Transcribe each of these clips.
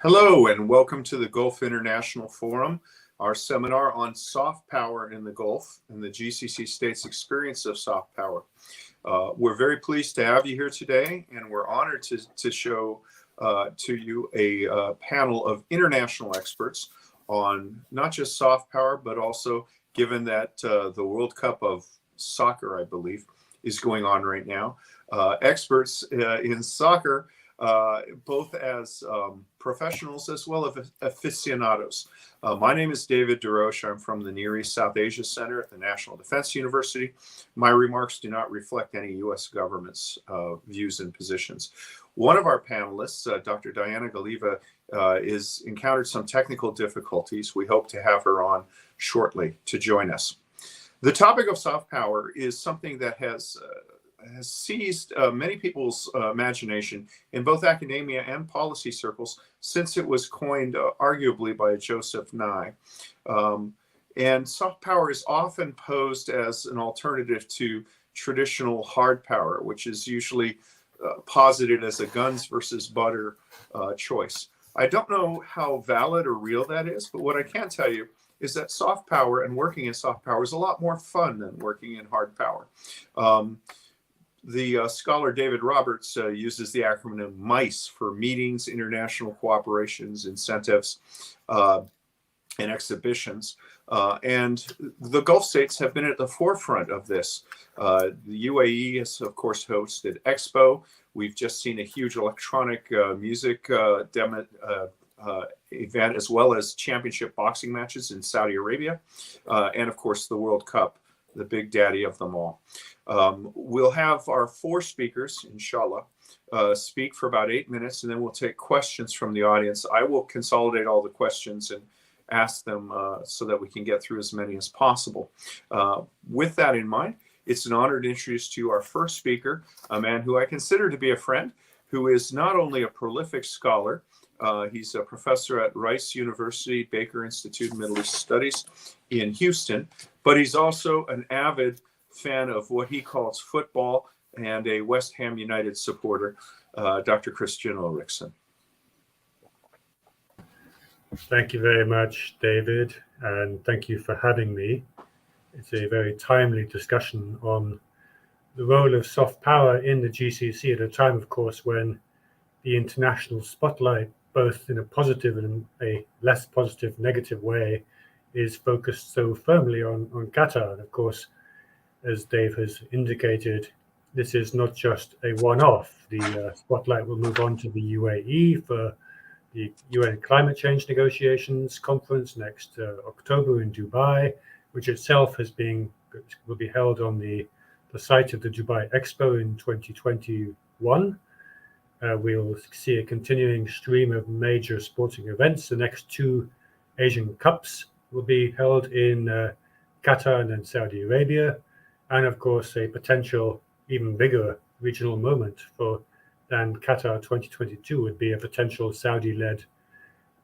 Hello and welcome to the Gulf International Forum, our seminar on soft power in the Gulf and the GCC states' experience of soft power. We're very pleased to have you here today, and we're honored to show to you a panel of international experts on not just soft power, but also, given that the World Cup of soccer, I believe, is going on right now, experts in soccer, both as professionals as well as aficionados. My name is David Roches. I'm from the Near East South Asia Center at the National Defense University. My remarks do not reflect any U.S. government's views and positions. One of our panelists, Dr. Diana Galeeva, is encountered some technical difficulties. We hope to have her on shortly to join us. The topic of soft power is something that has seized many people's imagination in both academia and policy circles since it was coined arguably by Joseph Nye. And soft power is often posed as an alternative to traditional hard power, which is usually posited as a guns versus butter choice. I don't know how valid or real that is, but what I can tell you is that soft power and working in soft power is a lot more fun than working in hard power. The scholar David Roberts uses the acronym MICE for meetings, international cooperations, incentives, and exhibitions. And the Gulf states have been at the forefront of this. The UAE has, of course, hosted Expo. We've just seen a huge electronic music event, as well as championship boxing matches in Saudi Arabia. And, of course, the World Cup, the big daddy of them all. We'll have our four speakers, inshallah, speak for about 8 minutes, and then we'll take questions from the audience. I will consolidate all the questions and ask them so that we can get through as many as possible. With that in mind, it's an honor to introduce to you our first speaker, a man who I consider to be a friend, who is not only a prolific scholar, he's a professor at Rice University Baker Institute of Middle East Studies in Houston, but he's also an avid fan of what he calls football and a West Ham United supporter, Dr. Kristian Ulrichsen. Thank you very much, David, and thank you for having me. It's a very timely discussion on the role of soft power in the GCC at a time, of course, when the international spotlight, both in a positive and a less positive, negative way, is focused so firmly on Qatar. And of course, as Dave has indicated, this is not just a one-off. The spotlight will move on to the UAE for the UN climate change negotiations conference next October in Dubai, which itself will be held on the site of the Dubai Expo in 2021. We'll see a continuing stream of major sporting events. The next two Asian Cups will be held in Qatar and then Saudi Arabia. And of course, a potential even bigger regional moment than Qatar 2022 would be a potential Saudi-led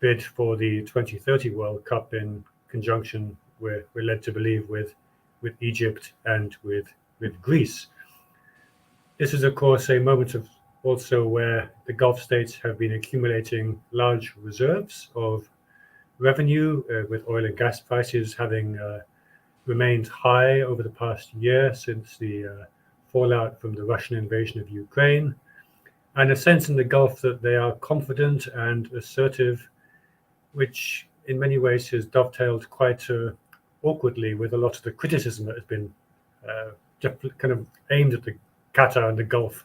bid for the 2030 World Cup in conjunction, we're led to believe, with Egypt and with Greece. This is, of course, a moment of also where the Gulf states have been accumulating large reserves of revenue, with oil and gas prices having remained high over the past year since the fallout from the Russian invasion of Ukraine, and a sense in the Gulf that they are confident and assertive, which in many ways has dovetailed quite awkwardly with a lot of the criticism that has been kind of aimed at the Qatar and the Gulf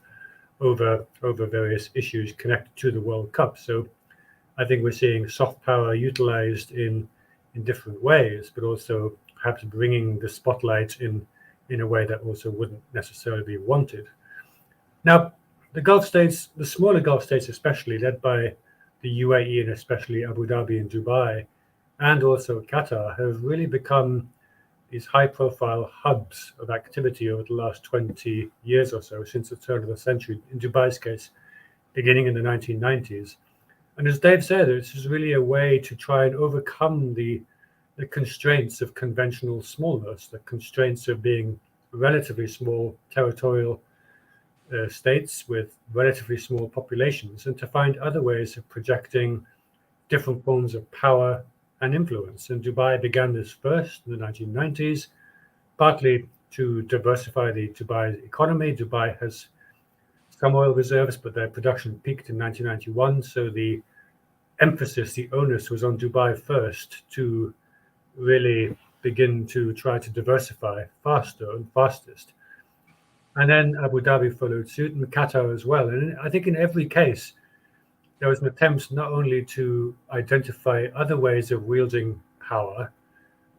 over various issues connected to the World Cup. So I think we're seeing soft power utilized in different ways, but also perhaps bringing the spotlight in a way that also wouldn't necessarily be wanted. Now, the Gulf states, the smaller Gulf states especially, led by the UAE and especially Abu Dhabi and Dubai, and also Qatar, have really become these high-profile hubs of activity over the last 20 years or so, since the turn of the century, in Dubai's case, beginning in the 1990s. And as Dave said, this is really a way to try and overcome the constraints of conventional smallness, the constraints of being relatively small territorial states with relatively small populations, and to find other ways of projecting different forms of power and influence. And Dubai began this first in the 1990s, partly to diversify the Dubai economy. Dubai has some oil reserves, but their production peaked in 1991. So the emphasis, the onus was on Dubai first to really begin to try to diversify faster and fastest. And then Abu Dhabi followed suit, and Qatar as well. And I think in every case, there was an attempt not only to identify other ways of wielding power,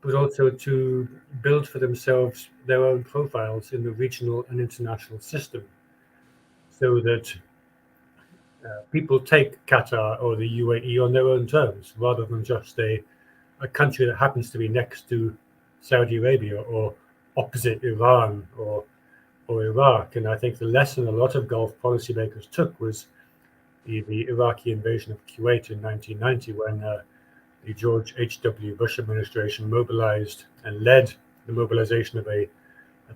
but also to build for themselves their own profiles in the regional and international system, so that people take Qatar or the UAE on their own terms, rather than just a country that happens to be next to Saudi Arabia or opposite Iran or Iraq. And I think the lesson a lot of Gulf policymakers took was the Iraqi invasion of Kuwait in 1990, when the George H.W. Bush administration mobilized and led the mobilization of a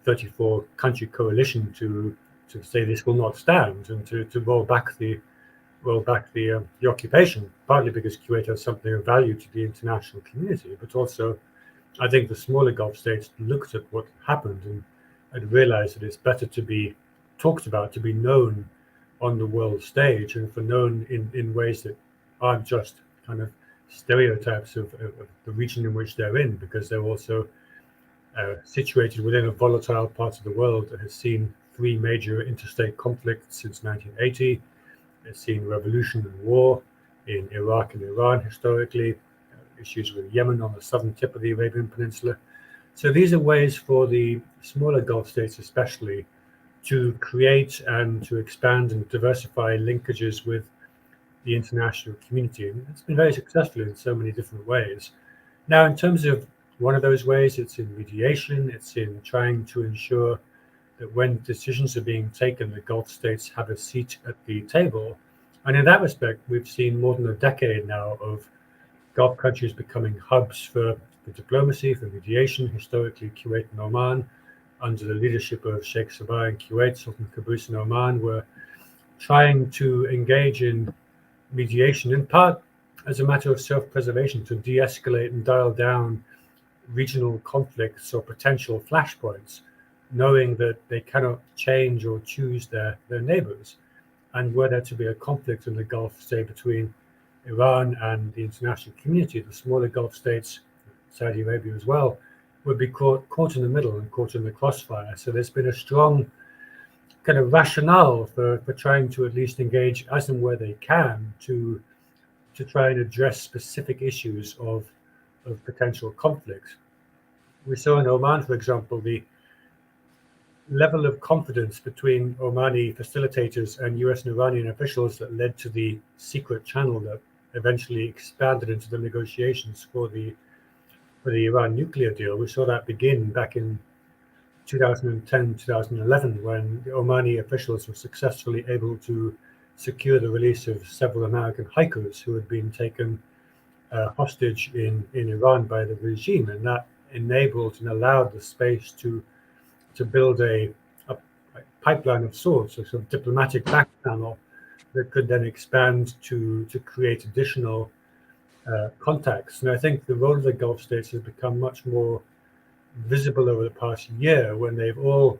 34-country coalition to say this will not stand, and to roll back the occupation, partly because Kuwait has something of value to the international community, but also I think the smaller Gulf states looked at what happened and realized that it's better to be talked about, to be known on the world stage, and for known in ways that aren't just kind of stereotypes of the region in which they're in, because they're also situated within a volatile part of the world that has seen 3 major interstate conflicts since 1980. It's seen revolution and war in Iraq and Iran historically, issues with Yemen on the southern tip of the Arabian Peninsula. So these are ways for the smaller Gulf states especially to create and to expand and diversify linkages with the international community. And it's been very successful in so many different ways. Now, in terms of one of those ways, it's in mediation, it's in trying to ensure that when decisions are being taken, the Gulf states have a seat at the table. And in that respect, we've seen more than a decade now of Gulf countries becoming hubs for diplomacy, for mediation. Historically, Kuwait and Oman, under the leadership of Sheikh Sabah in Kuwait, Sultan Qaboos in Oman, were trying to engage in mediation, in part as a matter of self-preservation, to de-escalate and dial down regional conflicts or potential flashpoints, knowing that they cannot change or choose their neighbors. And were there to be a conflict in the Gulf, say between Iran and the international community, the smaller Gulf states, Saudi Arabia as well, would be caught in the middle and caught in the crossfire. So there's been a strong kind of rationale for trying to at least engage as and where they can to try and address specific issues of potential conflict. We saw in Oman, for example, the level of confidence between Omani facilitators and US and Iranian officials that led to the secret channel that eventually expanded into the negotiations for the Iran nuclear deal. We saw that begin back in 2010, 2011, when the Omani officials were successfully able to secure the release of several American hikers who had been taken hostage in Iran by the regime. And that enabled and allowed the space to build a pipeline of sorts, a sort of diplomatic back channel that could then expand to create additional contacts. And I think the role of the Gulf states has become much more visible over the past year, when they've all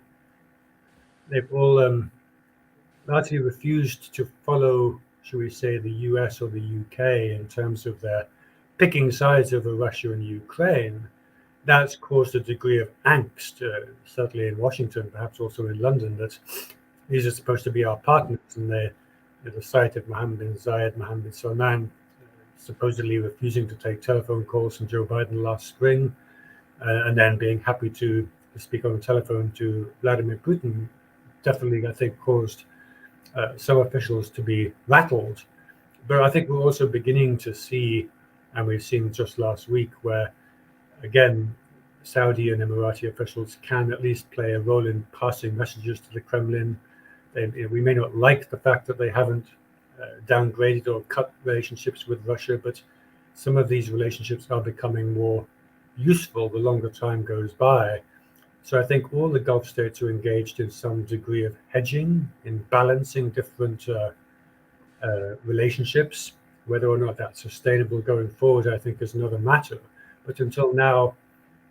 largely refused to follow, shall we say, the US or the UK in terms of their picking sides over Russia and Ukraine. That's caused a degree of angst, certainly in Washington, perhaps also in London, that these are supposed to be our partners, and they're the site of Mohammed bin Zayed, Mohammed bin Salman, supposedly refusing to take telephone calls from Joe Biden last spring, and then being happy to speak on the telephone to Vladimir Putin, definitely, I think, caused some officials to be rattled. But I think we're also beginning to see, and we've seen just last week, where, again, Saudi and Emirati officials can at least play a role in passing messages to the Kremlin. We may not like the fact that they haven't downgraded or cut relationships with Russia, but some of these relationships are becoming more useful the longer time goes by. So I think all the Gulf states are engaged in some degree of hedging, in balancing different relationships. Whether or not that's sustainable going forward, I think, is another matter. But until now,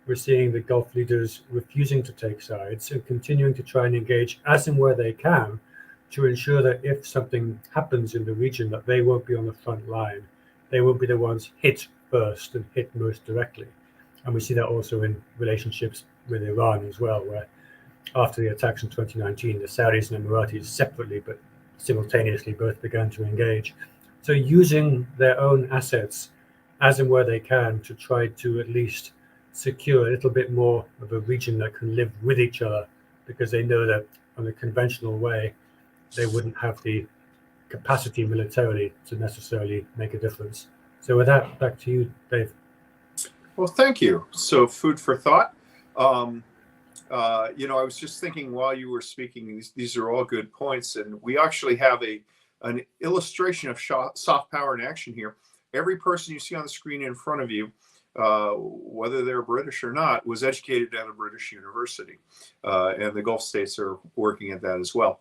we're seeing the Gulf leaders refusing to take sides and continuing to try and engage as and where they can to ensure that if something happens in the region, that they won't be on the front line. They won't be the ones hit first and hit most directly. And we see that also in relationships with Iran as well, where after the attacks in 2019, the Saudis and Emiratis separately but simultaneously both began to engage. So using their own assets as and where they can to try to at least secure a little bit more of a region that can live with each other, because they know that on a conventional way, they wouldn't have the capacity militarily to necessarily make a difference. So with that, back to you, Dave. Well, thank you. So food for thought. I was just thinking while you were speaking, these are all good points. And we actually have an illustration of soft power in action here. Every person you see on the screen in front of you, whether they're British or not, was educated at a British university. And the Gulf states are working at that as well.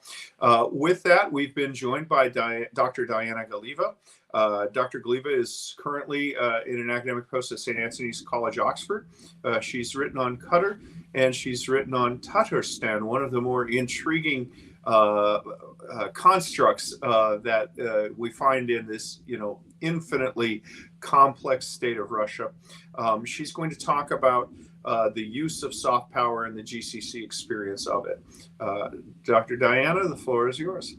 With that, we've been joined by Dr. Diana Galeeva. Dr. Galeeva is currently in an academic post at St. Antony's College, Oxford. She's written on Qatar and she's written on Tatarstan, one of the more intriguing constructs that we find in this, infinitely complex state of Russia. She's going to talk about the use of soft power and the GCC experience of it. Dr. Diana, the floor is yours.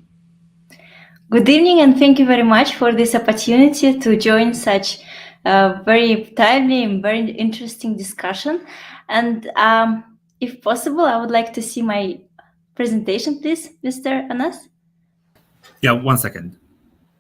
Good evening, and thank you very much for this opportunity to join such very timely and very interesting discussion. And if possible, I would like to see my presentation, please, Mr. Anas. Yeah, 1 second.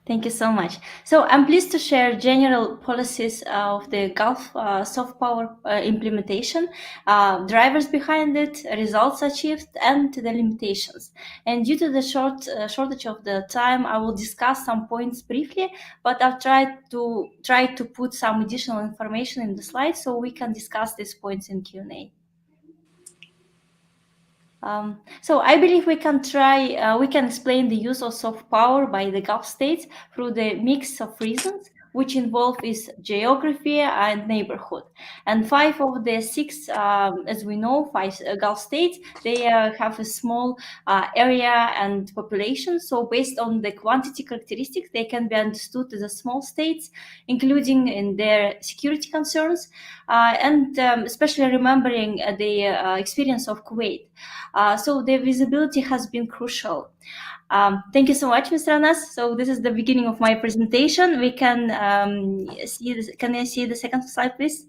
Thank you so much. So I'm pleased to share general policies of the Gulf soft power implementation, drivers behind it, results achieved, and the limitations. And due to the shortage of the time, I will discuss some points briefly, but I'll try to put some additional information in the slides so we can discuss these points in Q&A. So I believe we can explain the use of soft power by the Gulf states through the mix of reasons, which involve is geography and neighborhood. And 5 of the 6, as we know, 5 Gulf states, they have a small area and population. So based on the quantity characteristics, they can be understood as a small states, including in their security concerns, and especially remembering the experience of Kuwait. So the visibility has been crucial. Thank you so much, Mr. Anas. So this is the beginning of my presentation. We can see this. Can I see the second slide, please?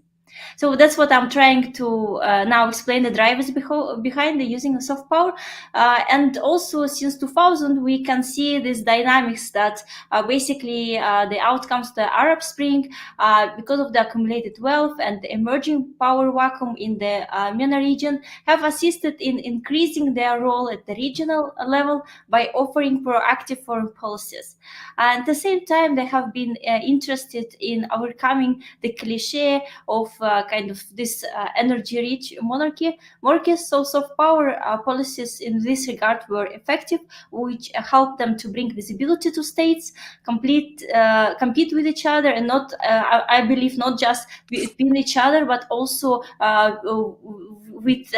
So that's what I'm trying to now explain, the drivers behind the using of soft power. And also since 2000, we can see these dynamics that basically the outcomes of the Arab Spring, because of the accumulated wealth and the emerging power vacuum in the MENA region, have assisted in increasing their role at the regional level by offering proactive foreign policies. And at the same time, they have been interested in overcoming the cliche of kind of this energy-rich monarchy. So soft power policies in this regard were effective, which helped them to bring visibility to states, compete with each other, and not, I believe, not just between each other, but also with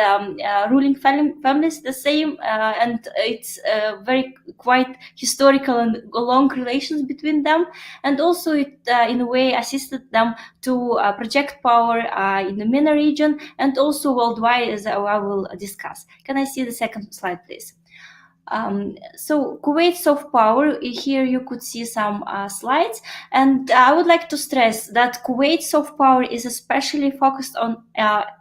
ruling families the same. And it's very quite historical and long relations between them. And also it, in a way, assisted them to project power in the MENA region and also worldwide, as I will discuss. Can I see the second slide, please? So Kuwait soft power, here you could see some slides, and I would like to stress that Kuwait soft power is especially focused on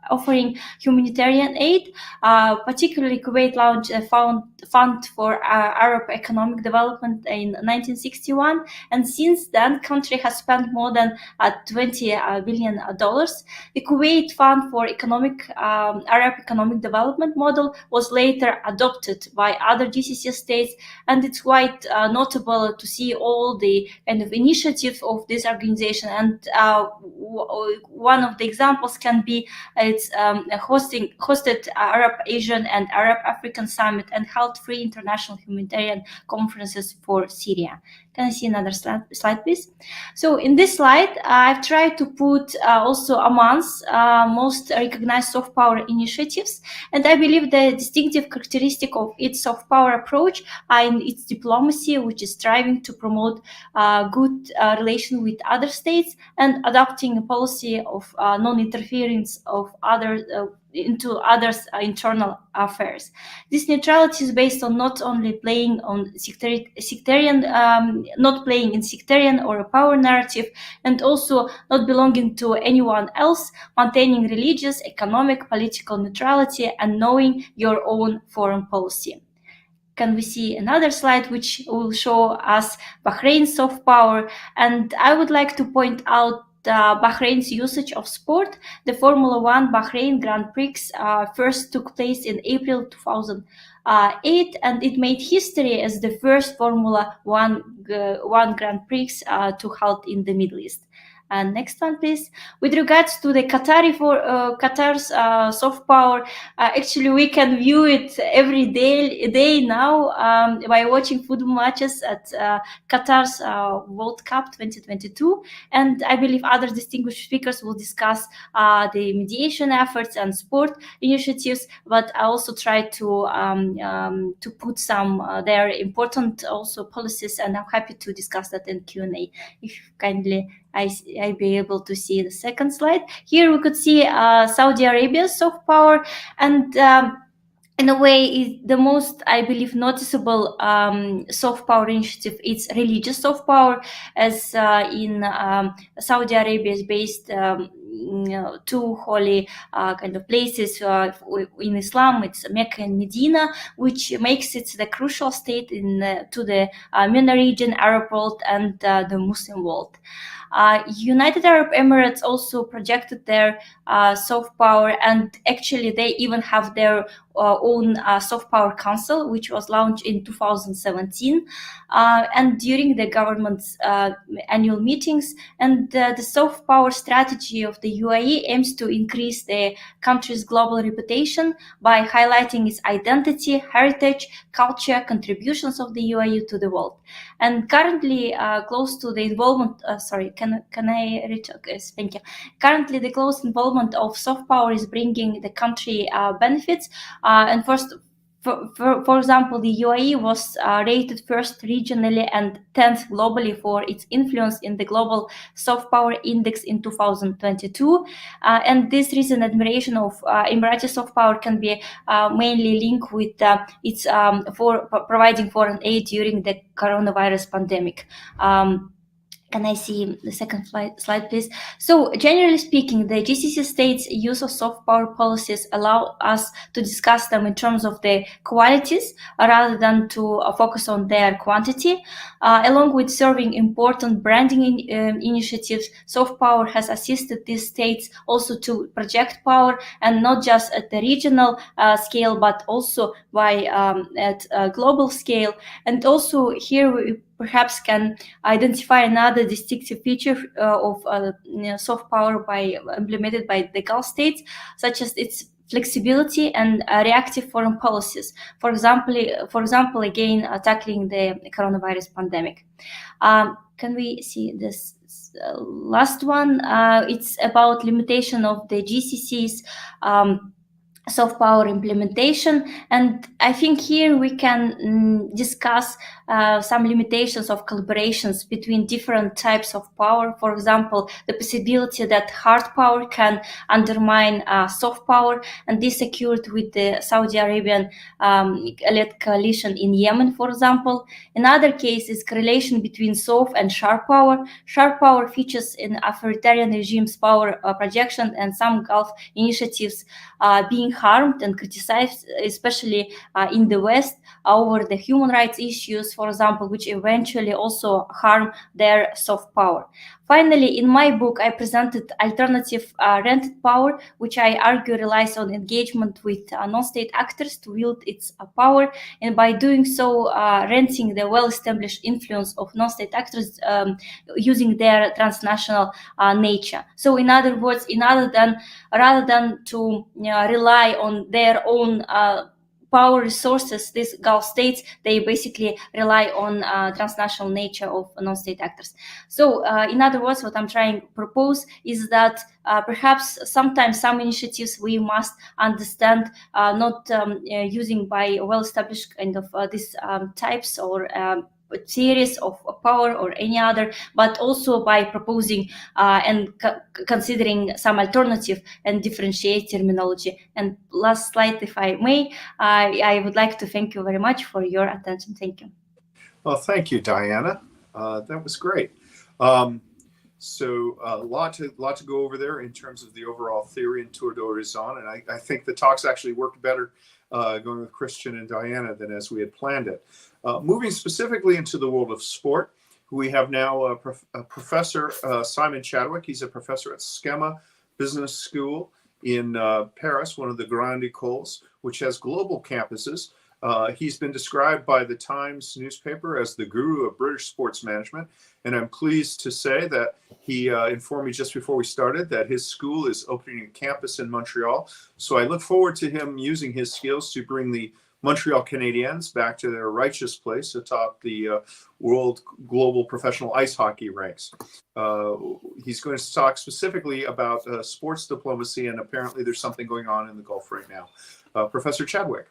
offering humanitarian aid. Particularly Kuwait launched a fund for Arab economic development in 1961, and since then country has spent more than $20 billion. The Kuwait Fund for Arab Economic Development model was later adopted by other GCC states, and it's quite notable to see all the kind of initiatives of this organization. And one of the examples can be Emirates hosted Arab Asian and Arab African Summit and held 3 international humanitarian conferences for Syria. Can I see another slide, please? So in this slide, I've tried to put also amongst most recognized soft power initiatives, and I believe the distinctive characteristic of its soft power approach are in its diplomacy, which is striving to promote good relation with other states and adopting a policy of non-interference of into others' internal affairs. This neutrality is based on not only playing on not playing in sectarian or a power narrative, and also not belonging to anyone else, maintaining religious, economic, political neutrality, and knowing your own foreign policy. Can we see another slide which will show us Bahrain's soft power? And I would like to point out Bahrain's usage of sport. The Formula One Bahrain Grand Prix first took place in April 2008, and it made history as the first Formula One Grand Prix to hold in the Middle East. And next one, please. With regards to the Qatar's soft power, actually we can view it every day now by watching football matches at Qatar's World Cup 2022. And I believe other distinguished speakers will discuss the mediation efforts and sport initiatives, but I also try to put some their important also policies, and I'm happy to discuss that in Q&A. If kindly I'd be able to see the second slide. Here we could see Saudi Arabia's soft power, and in a way, is the most, I believe, noticeable soft power initiative. It's religious soft power, as in Saudi Arabia is based 2 holy kind of places in Islam. It's Mecca and Medina, which makes it the crucial state to the MENA region, Arab world, and the Muslim world. United Arab Emirates also projected their soft power, and actually they even have their own soft power council, which was launched in 2017, and during the government's annual meetings. And the soft power strategy of the UAE aims to increase the country's global reputation by highlighting its identity, heritage, culture, contributions of the UAE to the world. And currently, close to the involvement, can I reach? Okay, thank you. Currently, the close involvement of soft power is bringing the country benefits. And first, for example, the UAE was rated first regionally and 10th globally for its influence in the Global Soft Power Index in 2022. And this recent admiration of Emirati soft power can be mainly linked with its for providing foreign aid during the coronavirus pandemic. Can I see the second slide, please? So generally speaking, the GCC states' use of soft power policies allow us to discuss them in terms of the qualities rather than to focus on their quantity. Along with serving important branding initiatives, soft power has assisted these states also to project power, and not just at the regional scale, but also at a global scale. And also here we perhaps can identify another distinctive feature of soft power implemented by the Gulf states, such as its flexibility and reactive foreign policies. For example, again, tackling the coronavirus pandemic. Can we see this last one? It's about limitation of the GCC's soft power implementation, and I think here we can discuss some limitations of collaborations between different types of power. For example, the possibility that hard power can undermine soft power, and this occurred with the Saudi Arabian led coalition in Yemen, for example. Another case is correlation between soft and sharp power. Sharp power features in authoritarian regimes' power projection, and some Gulf initiatives being harmed and criticized, especially in the West, over the human rights issues, for example, which eventually also harm their soft power. Finally, in my book, I presented alternative rented power, which I argue relies on engagement with non-state actors to wield its power, and by doing so, renting the well-established influence of non-state actors using their transnational nature. So, in other words, rather than to rely on their own power resources, these Gulf states, they basically rely on transnational nature of non-state actors. So in other words, what I'm trying to propose is that perhaps sometimes some initiatives we must understand not using by well-established kind of these types or series of power or any other, but also by proposing and considering some alternative and differentiate terminology. And last slide, if I may, I would like to thank you very much for your attention. Thank you. Well, thank you, Diana. That was great. So a lot to go over there in terms of the overall theory and tour d'horizon. And I think the talks actually worked better going with Kristian and Diana than as we had planned it. Moving specifically into the world of sport, we have now Professor Simon Chadwick. He's a professor at Schema Business School in Paris, one of the Grandes Écoles, which has global campuses. He's been described by the Times newspaper as the guru of British sports management. And I'm pleased to say that he informed me just before we started that his school is opening a campus in Montreal. So I look forward to him using his skills to bring the Montreal Canadiens back to their righteous place atop the world global professional ice hockey ranks. He's going to talk specifically about sports diplomacy, and apparently there's something going on in the Gulf right now. Professor Chadwick.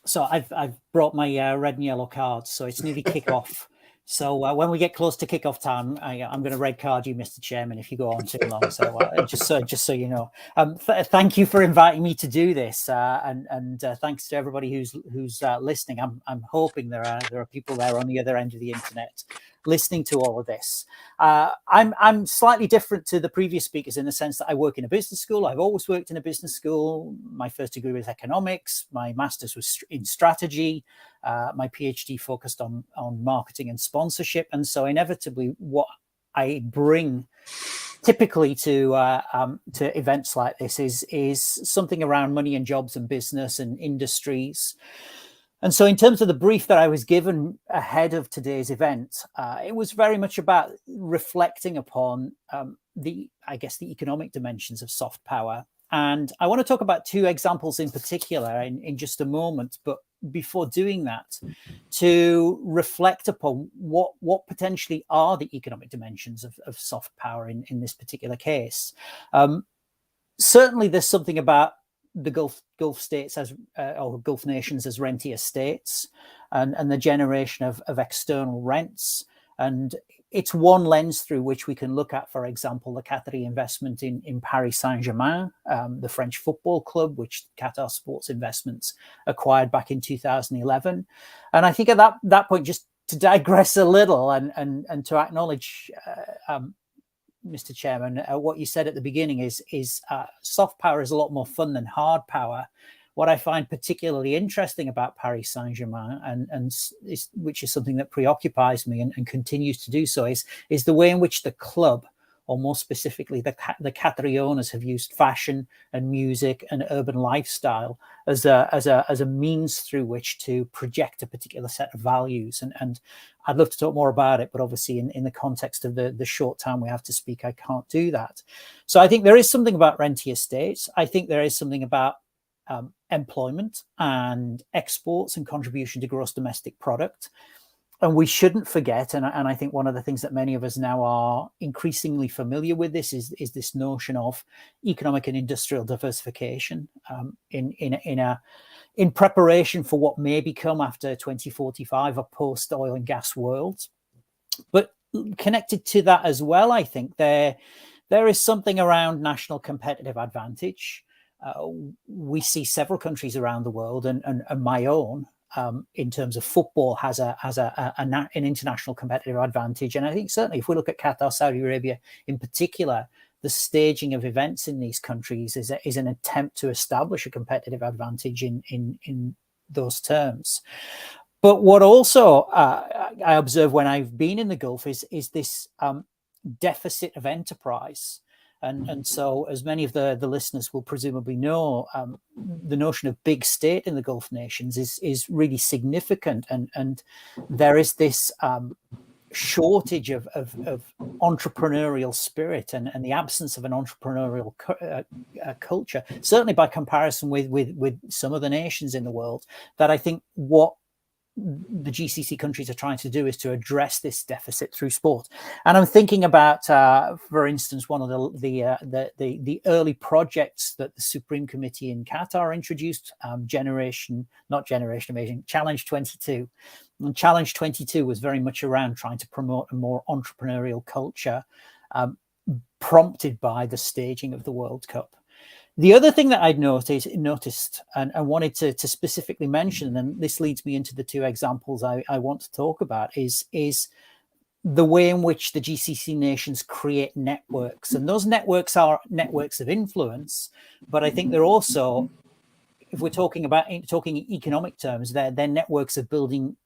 So I've brought my red and yellow cards, so it's nearly kickoff. So when we get close to kickoff time, I'm going to red card you, Mr. Chairman, if you go on too long. So just so you know, thank you for inviting me to do this, and thanks to everybody who's listening. I'm hoping there are people there on the other end of the internet listening to all of this. I'm slightly different to the previous speakers in the sense that I work in a business school. I've always worked in a business school. My first degree was economics. My master's was in strategy. My PhD focused on marketing and sponsorship. And so inevitably what I bring typically to events like this is something around money and jobs and business and industries. And so in terms of the brief that I was given ahead of today's event, it was very much about reflecting upon the economic dimensions of soft power. And I want to talk about two examples in particular in just a moment. But before doing that, to reflect upon what potentially are the economic dimensions of soft power in this particular case. Certainly there's something about the Gulf states or Gulf nations as rentier states and the generation of external rents. And it's one lens through which we can look at, for example, the Qatari investment in Paris Saint-Germain, the French football club, which Qatar Sports Investments acquired back in 2011. And I think at that point, just to digress a little and to acknowledge, Mr. Chairman, what you said at the beginning is soft power is a lot more fun than hard power. What I find particularly interesting about Paris Saint-Germain, and which is something that preoccupies me and continues to do so, is the way in which the club, or more specifically the Qatari owners, have used fashion and music and urban lifestyle as a means through which to project a particular set of values. And I'd love to talk more about it, but obviously in the context of the short time we have to speak, I can't do that. So I think there is something about rentier states. I think there is something about employment and exports and contribution to gross domestic product. And we shouldn't forget, and I think one of the things that many of us now are increasingly familiar with is this notion of economic and industrial diversification in preparation for what may become after 2045 a post-oil and gas world. But connected to that as well, I think there is something around national competitive advantage. We see several countries around the world, and my own, in terms of football, has an international competitive advantage. And I think certainly if we look at Qatar, Saudi Arabia in particular, the staging of events in these countries is an attempt to establish a competitive advantage in those terms. But what also I observe when I've been in the Gulf is this deficit of enterprise. And so, as many of the listeners will presumably know, the notion of big state in the Gulf nations is really significant, and there is this shortage of entrepreneurial spirit and the absence of an entrepreneurial culture, certainly by comparison with some of the nations in the world, that I think what the GCC countries are trying to do is to address this deficit through sport. And I'm thinking about, for instance, one of the early projects that the Supreme Committee in Qatar introduced, Challenge 22. And Challenge 22 was very much around trying to promote a more entrepreneurial culture, prompted by the staging of the World Cup. The other thing that I'd noticed and wanted to specifically mention, and this leads me into the two examples I want to talk about, is the way in which the GCC nations create networks. And those networks are networks of influence, but I think they're also, if we're talking economic terms, they're networks of building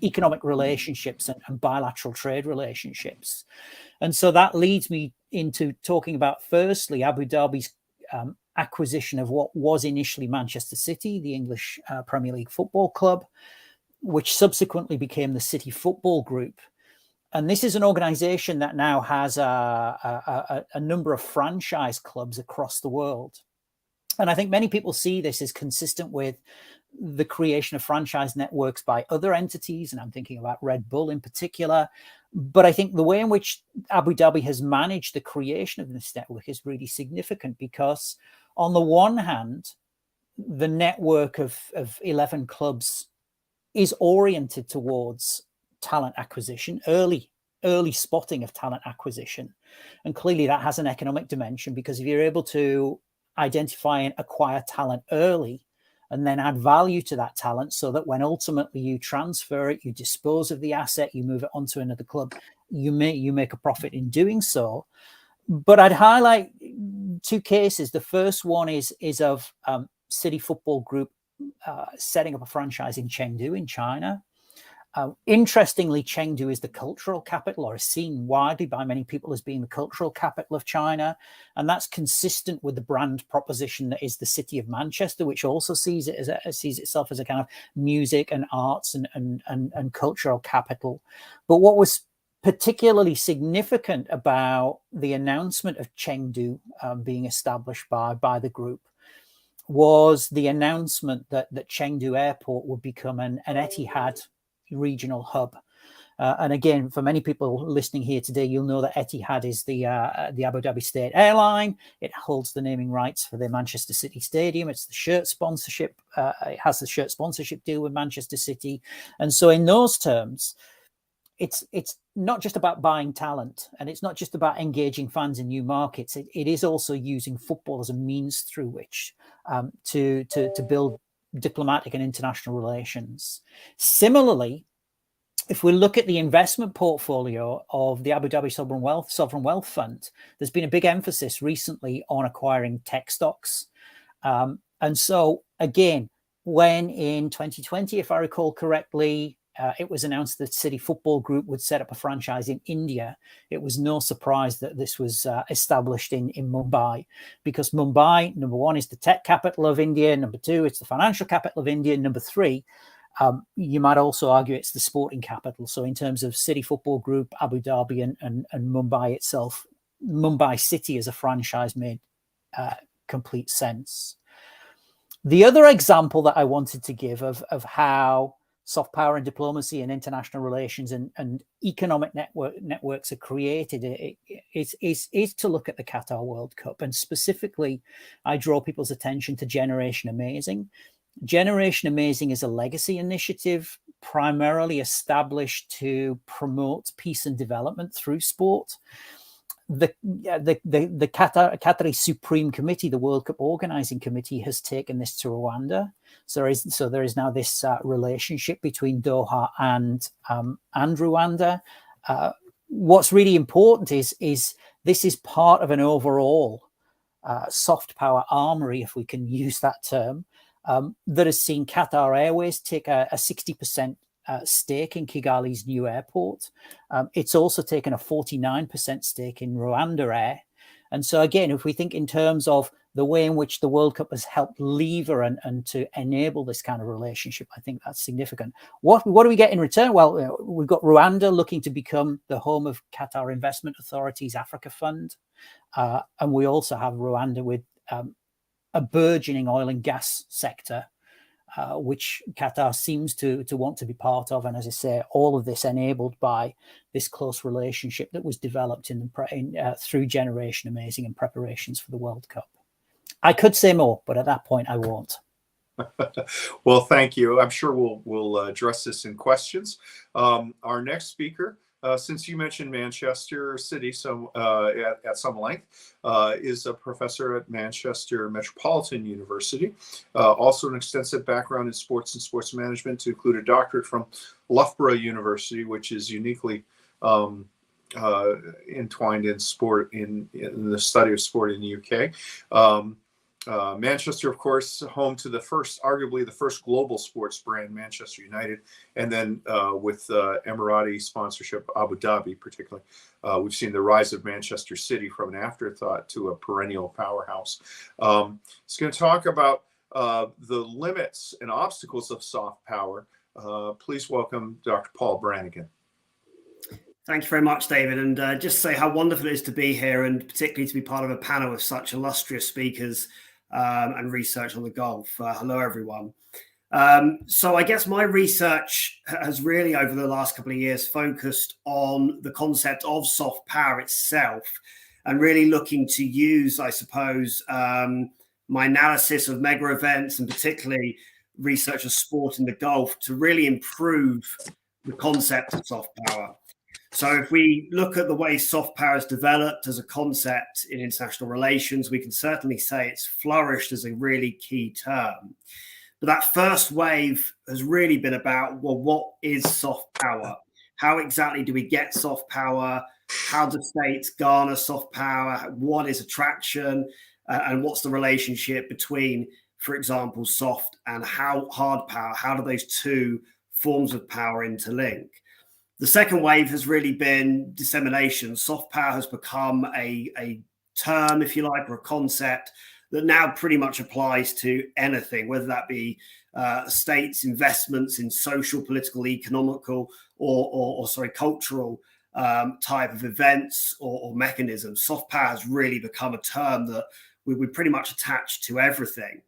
economic relationships and bilateral trade relationships. And so that leads me into talking about, firstly, Abu Dhabi's acquisition of what was initially Manchester City, the English Premier League football club, which subsequently became the City Football Group. And this is an organization that now has a number of franchise clubs across the world. And I think many people see this as consistent with the creation of franchise networks by other entities, and I'm thinking about Red Bull in particular. But I think the way in which Abu Dhabi has managed the creation of this network is really significant, because on the one hand, the network of 11 clubs is oriented towards talent acquisition, early spotting of talent acquisition. And clearly that has an economic dimension, because if you're able to identify and acquire talent early, and then add value to that talent, so that when ultimately you transfer it, you dispose of the asset, you move it onto another club, you make a profit in doing so. But I'd highlight two cases. The first one is of City Football Group setting up a franchise in Chengdu in China. Interestingly, Chengdu is the cultural capital, or is seen widely by many people as being the cultural capital of China. And that's consistent with the brand proposition that is the city of Manchester, which also sees itself as a kind of music and arts and cultural capital. But what was particularly significant about the announcement of Chengdu being established by the group was the announcement that Chengdu Airport would become an Etihad regional hub. And again, for many people listening here today, you'll know that Etihad is the Abu Dhabi state airline. It holds the naming rights for the Manchester City Stadium. It's the shirt sponsorship. It has the shirt sponsorship deal with Manchester City. And so in those terms, it's not just about buying talent, and it's not just about engaging fans in new markets. It is also using football as a means through which to build diplomatic and international relations. Similarly, if we look at the investment portfolio of the Abu Dhabi Sovereign Wealth Fund, there's been a big emphasis recently on acquiring tech stocks. And so, again, when in 2020, if I recall correctly, it was announced that City Football Group would set up a franchise in India, it was no surprise that this was established in Mumbai, because Mumbai, number one, is the tech capital of India. Number two, it's the financial capital of India. Number three, you might also argue it's the sporting capital. So in terms of City Football Group, Abu Dhabi and Mumbai itself, Mumbai City as a franchise made complete sense. The other example that I wanted to give of how soft power and diplomacy and international relations and economic networks are created is to look at the Qatar World Cup. And specifically, I draw people's attention to Generation Amazing. Generation Amazing is a legacy initiative primarily established to promote peace and development through sport. The Qatari Supreme Committee, the World Cup Organizing Committee, has taken this to Rwanda. So there is now this relationship between Doha and Rwanda. What's really important is this is part of an overall soft power armory, if we can use that term, that has seen Qatar Airways take a 60% stake in Kigali's new airport. It's also taken a 49% stake in Rwanda Air. And so again, if we think in terms of the way in which the World Cup has helped lever and to enable this kind of relationship, I think that's significant. What do we get in return? Well, we've got Rwanda looking to become the home of Qatar Investment Authority's Africa Fund. And we also have Rwanda with a burgeoning oil and gas sector, which Qatar seems to want to be part of. And as I say, all of this enabled by this close relationship that was developed through Generation Amazing and preparations for the World Cup. I could say more, but at that point I won't. Well, thank you. I'm sure we'll address this in questions. Our next speaker, since you mentioned Manchester City at some length, is a professor at Manchester Metropolitan University. Also an extensive background in sports and sports management, to include a doctorate from Loughborough University, which is uniquely entwined in sport, in the study of sport in the UK. Manchester, of course, home to arguably the first global sports brand, Manchester United, and then with Emirati sponsorship, Abu Dhabi particularly. We've seen the rise of Manchester City from an afterthought to a perennial powerhouse. It's going to talk about the limits and obstacles of soft power. Please welcome Dr. Paul Brannagan. Thank you very much, David. And just say how wonderful it is to be here, and particularly to be part of a panel of such illustrious speakers and research on the Gulf. Hello, everyone. So I guess my research has really, over the last couple of years, focused on the concept of soft power itself, and really looking to use, I suppose, my analysis of mega events, and particularly research of sport in the Gulf, to really improve the concept of soft power. So if we look at the way soft power has developed as a concept in international relations, we can certainly say it's flourished as a really key term. But that first wave has really been about, well, what is soft power? How exactly do we get soft power? How do states garner soft power? What is attraction? And what's the relationship between, for example, soft and hard power? How do those two forms of power interlink? The second wave has really been dissemination. Soft power has become a term, if you like, or a concept that now pretty much applies to anything, whether that be states' investments in social, political, economical, or cultural type of events or mechanisms. Soft power has really become a term that we pretty much attach to everything.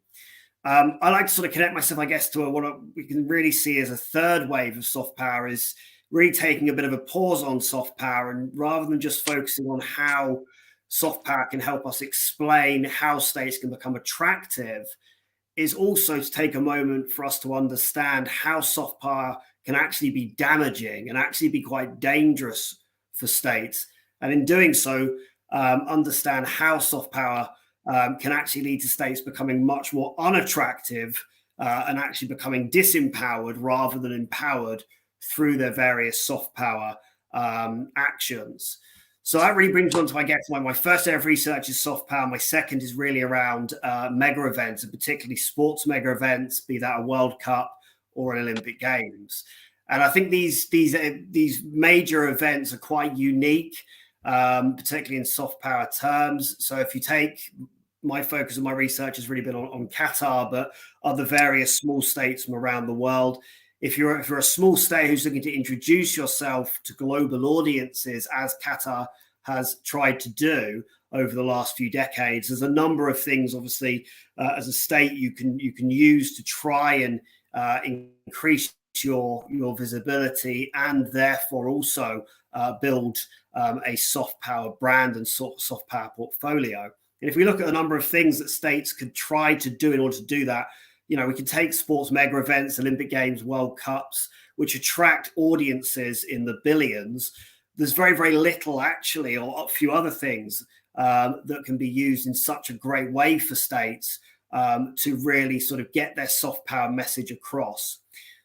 I like to sort of connect myself, I guess, to what we can really see as a third wave of soft power is really taking a bit of a pause on soft power, and rather than just focusing on how soft power can help us explain how states can become attractive, is also to take a moment for us to understand how soft power can actually be damaging and actually be quite dangerous for states. And in doing so, understand how soft power can actually lead to states becoming much more unattractive and actually becoming disempowered rather than empowered through their various soft power actions. So that really brings on to, I guess, my first area of research is soft power. My second is really around mega events, and particularly sports mega events, be that a World Cup or an Olympic Games. And I think these major events are quite unique, particularly in soft power terms. So if you take my focus of my research has really been on Qatar, but other various small states from around the world. If you're a small state who's looking to introduce yourself to global audiences, as Qatar has tried to do over the last few decades, there's a number of things, obviously, as a state you can use to try and increase your visibility, and therefore also build a soft power brand and soft power portfolio. And if we look at a number of things that states could try to do in order to do that, we can take sports mega events, Olympic Games, World Cups, which attract audiences in the billions. There's very, very little actually, or a few other things that can be used in such a great way for states to really sort of get their soft power message across.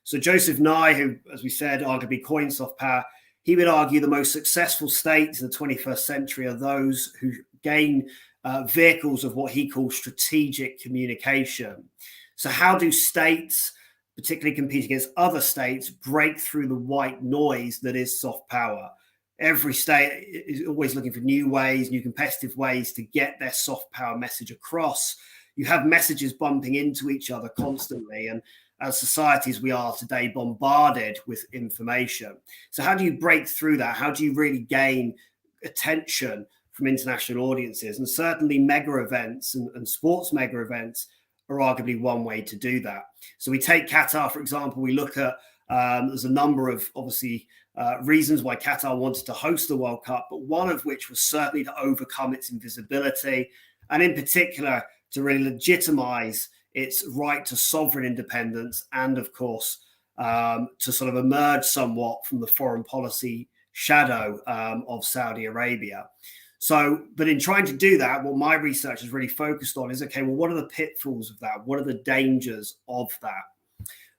So Joseph Nye, who, as we said, arguably coined soft power, he would argue the most successful states in the 21st century are those who gain vehicles of what he calls strategic communication. So how do states, particularly competing against other states, break through the white noise that is soft power. Every state is always looking for new ways, new competitive ways to get their soft power message across. You have messages bumping into each other constantly. And as societies, we are today bombarded with information. So how do you break through that? How do you really gain attention from international audiences? And certainly mega events and sports mega events are arguably one way to do that. So we take Qatar, for example, we look at, there's a number of obviously reasons why Qatar wanted to host the World Cup, but one of which was certainly to overcome its invisibility, and in particular, to really legitimize its right to sovereign independence, and of course, to sort of emerge somewhat from the foreign policy shadow of Saudi Arabia. So, but in trying to do that, what my research is really focused on is, okay, well, what are the pitfalls of that? What are the dangers of that?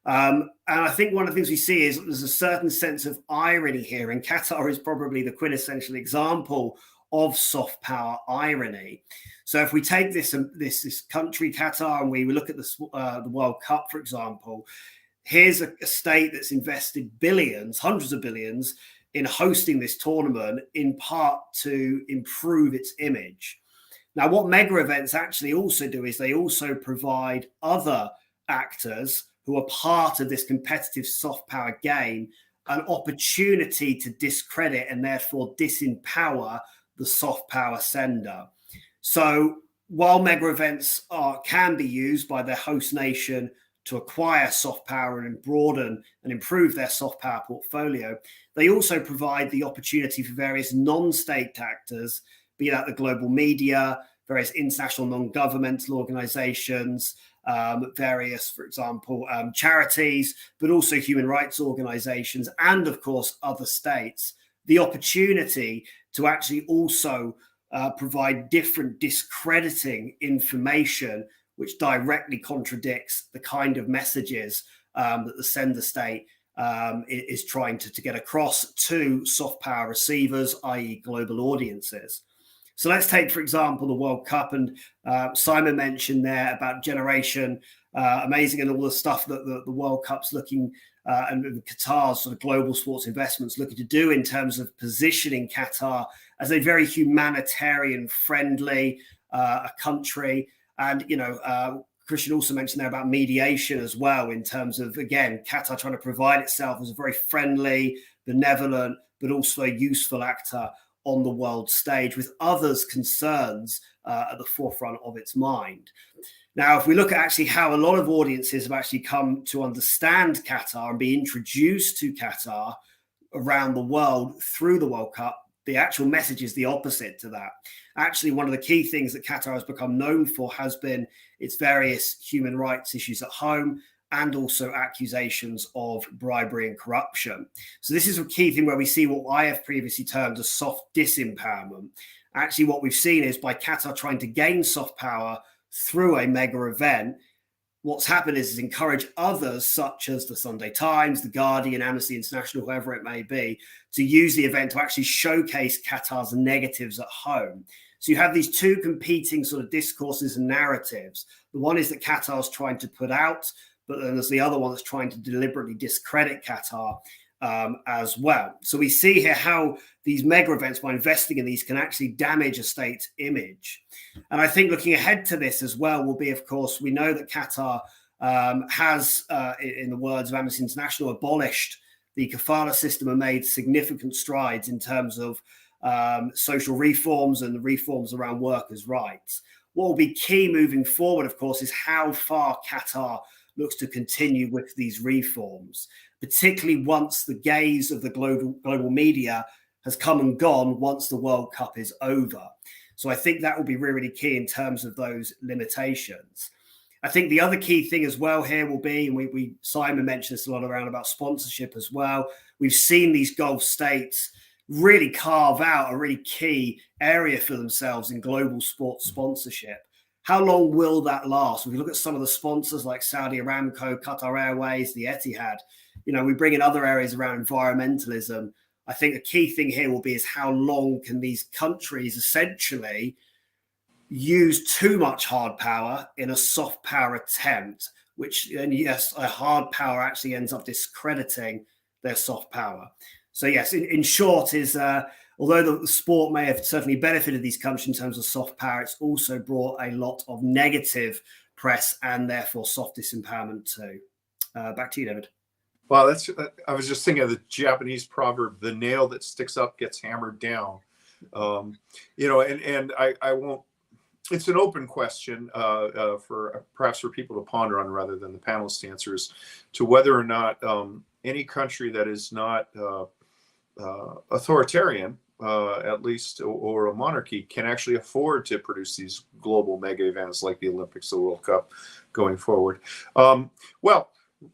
And I think one of the things we see is there's a certain sense of irony here, and Qatar is probably the quintessential example of soft power irony. So if we take this country, Qatar, and we look at the World Cup, for example, here's a state that's invested billions, hundreds of billions, in hosting this tournament, in part to improve its image. Now, what mega events actually also do is they also provide other actors who are part of this competitive soft power game an opportunity to discredit and therefore disempower the soft power sender. So while mega events can be used by their host nation to acquire soft power and broaden and improve their soft power portfolio, they also provide the opportunity for various non-state actors, be that the global media, various international non-governmental organizations, various, for example, charities, but also human rights organizations, and of course, other states, the opportunity to actually also provide different discrediting information which directly contradicts the kind of messages that the sender state is trying to get across to soft power receivers, i.e. global audiences. So let's take, for example, the World Cup, and Simon mentioned there about generation, amazing, and all the stuff that the World Cup's looking and Qatar's sort of global sports investments looking to do in terms of positioning Qatar as a very humanitarian friendly a country. And, you know, Kristian also mentioned there about mediation as well, in terms of, again, Qatar trying to provide itself as a very friendly, benevolent, but also useful actor on the world stage, with others' concerns at the forefront of its mind. Now, if we look at actually how a lot of audiences have actually come to understand Qatar and be introduced to Qatar around the world through the World Cup, the actual message is the opposite to that. Actually, one of the key things that Qatar has become known for has been its various human rights issues at home, and also accusations of bribery and corruption. So this is a key thing where we see what I have previously termed as soft disempowerment. Actually, what we've seen is by Qatar trying to gain soft power through a mega event, what's happened is encourage others, such as the Sunday Times, the Guardian, Amnesty International, whoever it may be, to use the event to actually showcase Qatar's negatives at home. So you have these two competing sort of discourses and narratives. The one is that Qatar's trying to put out, but then there's the other one that's trying to deliberately discredit Qatar as well. So we see here how these mega events, by investing in these, can actually damage a state's image. And I think looking ahead to this as well will be, of course, we know that Qatar has, in the words of Amnesty International, abolished the kafala system and made significant strides in terms of social reforms and the reforms around workers' rights. What will be key moving forward, of course, is how far Qatar looks to continue with these reforms, particularly once the gaze of the global media has come and gone once the World Cup is over. So I think that will be really, really key in terms of those limitations. I think the other key thing as well here will be, and Simon mentioned this a lot around about sponsorship as well. We've seen these Gulf states really carve out a really key area for themselves in global sports sponsorship. How long will that last? If we look at some of the sponsors like Saudi Aramco, Qatar Airways, the Etihad, you know, we bring in other areas around environmentalism. I think a key thing here will be is how long can these countries essentially use too much hard power in a soft power attempt which, and yes, a hard power actually ends up discrediting their soft power. So yes, in short, is although the sport may have certainly benefited these countries in terms of soft power, it's also brought a lot of negative press and therefore soft disempowerment too. Back to you, David. Well, I was just thinking of the Japanese proverb, the nail that sticks up gets hammered down. And I won't, it's an open question for perhaps for people to ponder on rather than the panelists to answer, as to whether or not any country that is not authoritarian, at least, or a monarchy, can actually afford to produce these global mega events like the Olympics, the World Cup going forward. Well,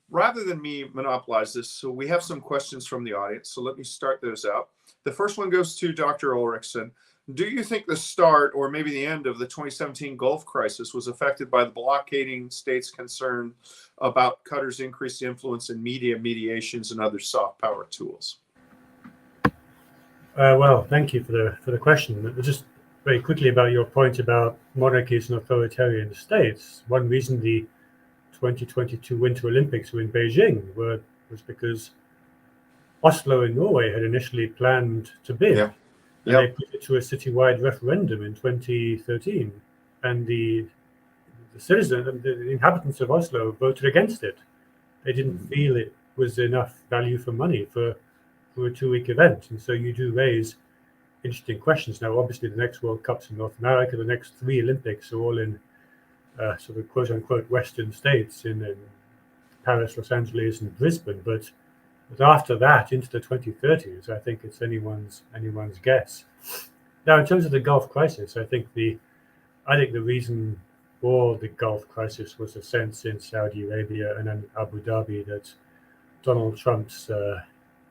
rather than me monopolize this, so we have some questions from the audience. So let me start those out. The first one goes to Dr. Ulrichsen. Do you think the start or maybe the end of the 2017 Gulf crisis was affected by the blockading states' concern about Qatar's increased influence in media, mediations, and other soft power tools? Well, thank you for the question. Just very quickly about your point about monarchies and authoritarian states. One reason the 2022 Winter Olympics were in Beijing was because Oslo in Norway had initially planned to bid. Yeah. And they put it to a citywide referendum in 2013, and the inhabitants of Oslo voted against it. They didn't feel it was enough value for money for a 2-week event, and so you do raise interesting questions. Now, obviously, the next World Cups in North America, the next 3 Olympics are all in sort of quote-unquote Western states in Paris, Los Angeles, and Brisbane, but after that, into the 2030s, I think it's anyone's guess. Now, in terms of the Gulf crisis, I think the reason for the Gulf crisis was a sense in Saudi Arabia and then Abu Dhabi that Donald Trump's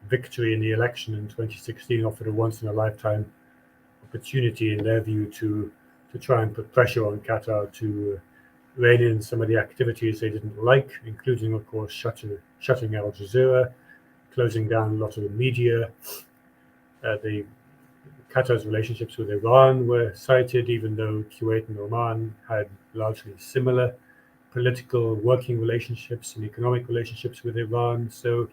victory in the election in 2016 offered a once-in-a-lifetime opportunity, in their view, to try and put pressure on Qatar to rein in some of the activities they didn't like, including, of course, shutting Al Jazeera, closing down a lot of the media. Qatar's relationships with Iran were cited, even though Kuwait and Oman had largely similar political working relationships and economic relationships with Iran. So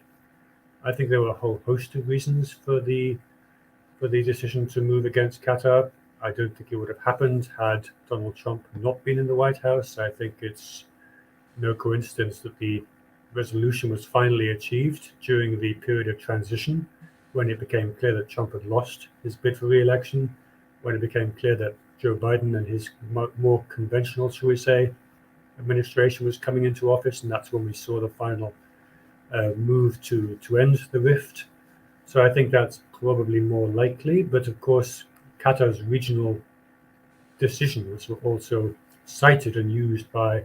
I think there were a whole host of reasons for the decision to move against Qatar. I don't think it would have happened had Donald Trump not been in the White House. I think it's no coincidence that the resolution was finally achieved during the period of transition, when it became clear that Trump had lost his bid for re-election, when it became clear that Joe Biden and his more conventional, shall we say, administration was coming into office, and that's when we saw the final move to end the rift. So I think that's probably more likely, but of course, Qatar's regional decisions were also cited and used by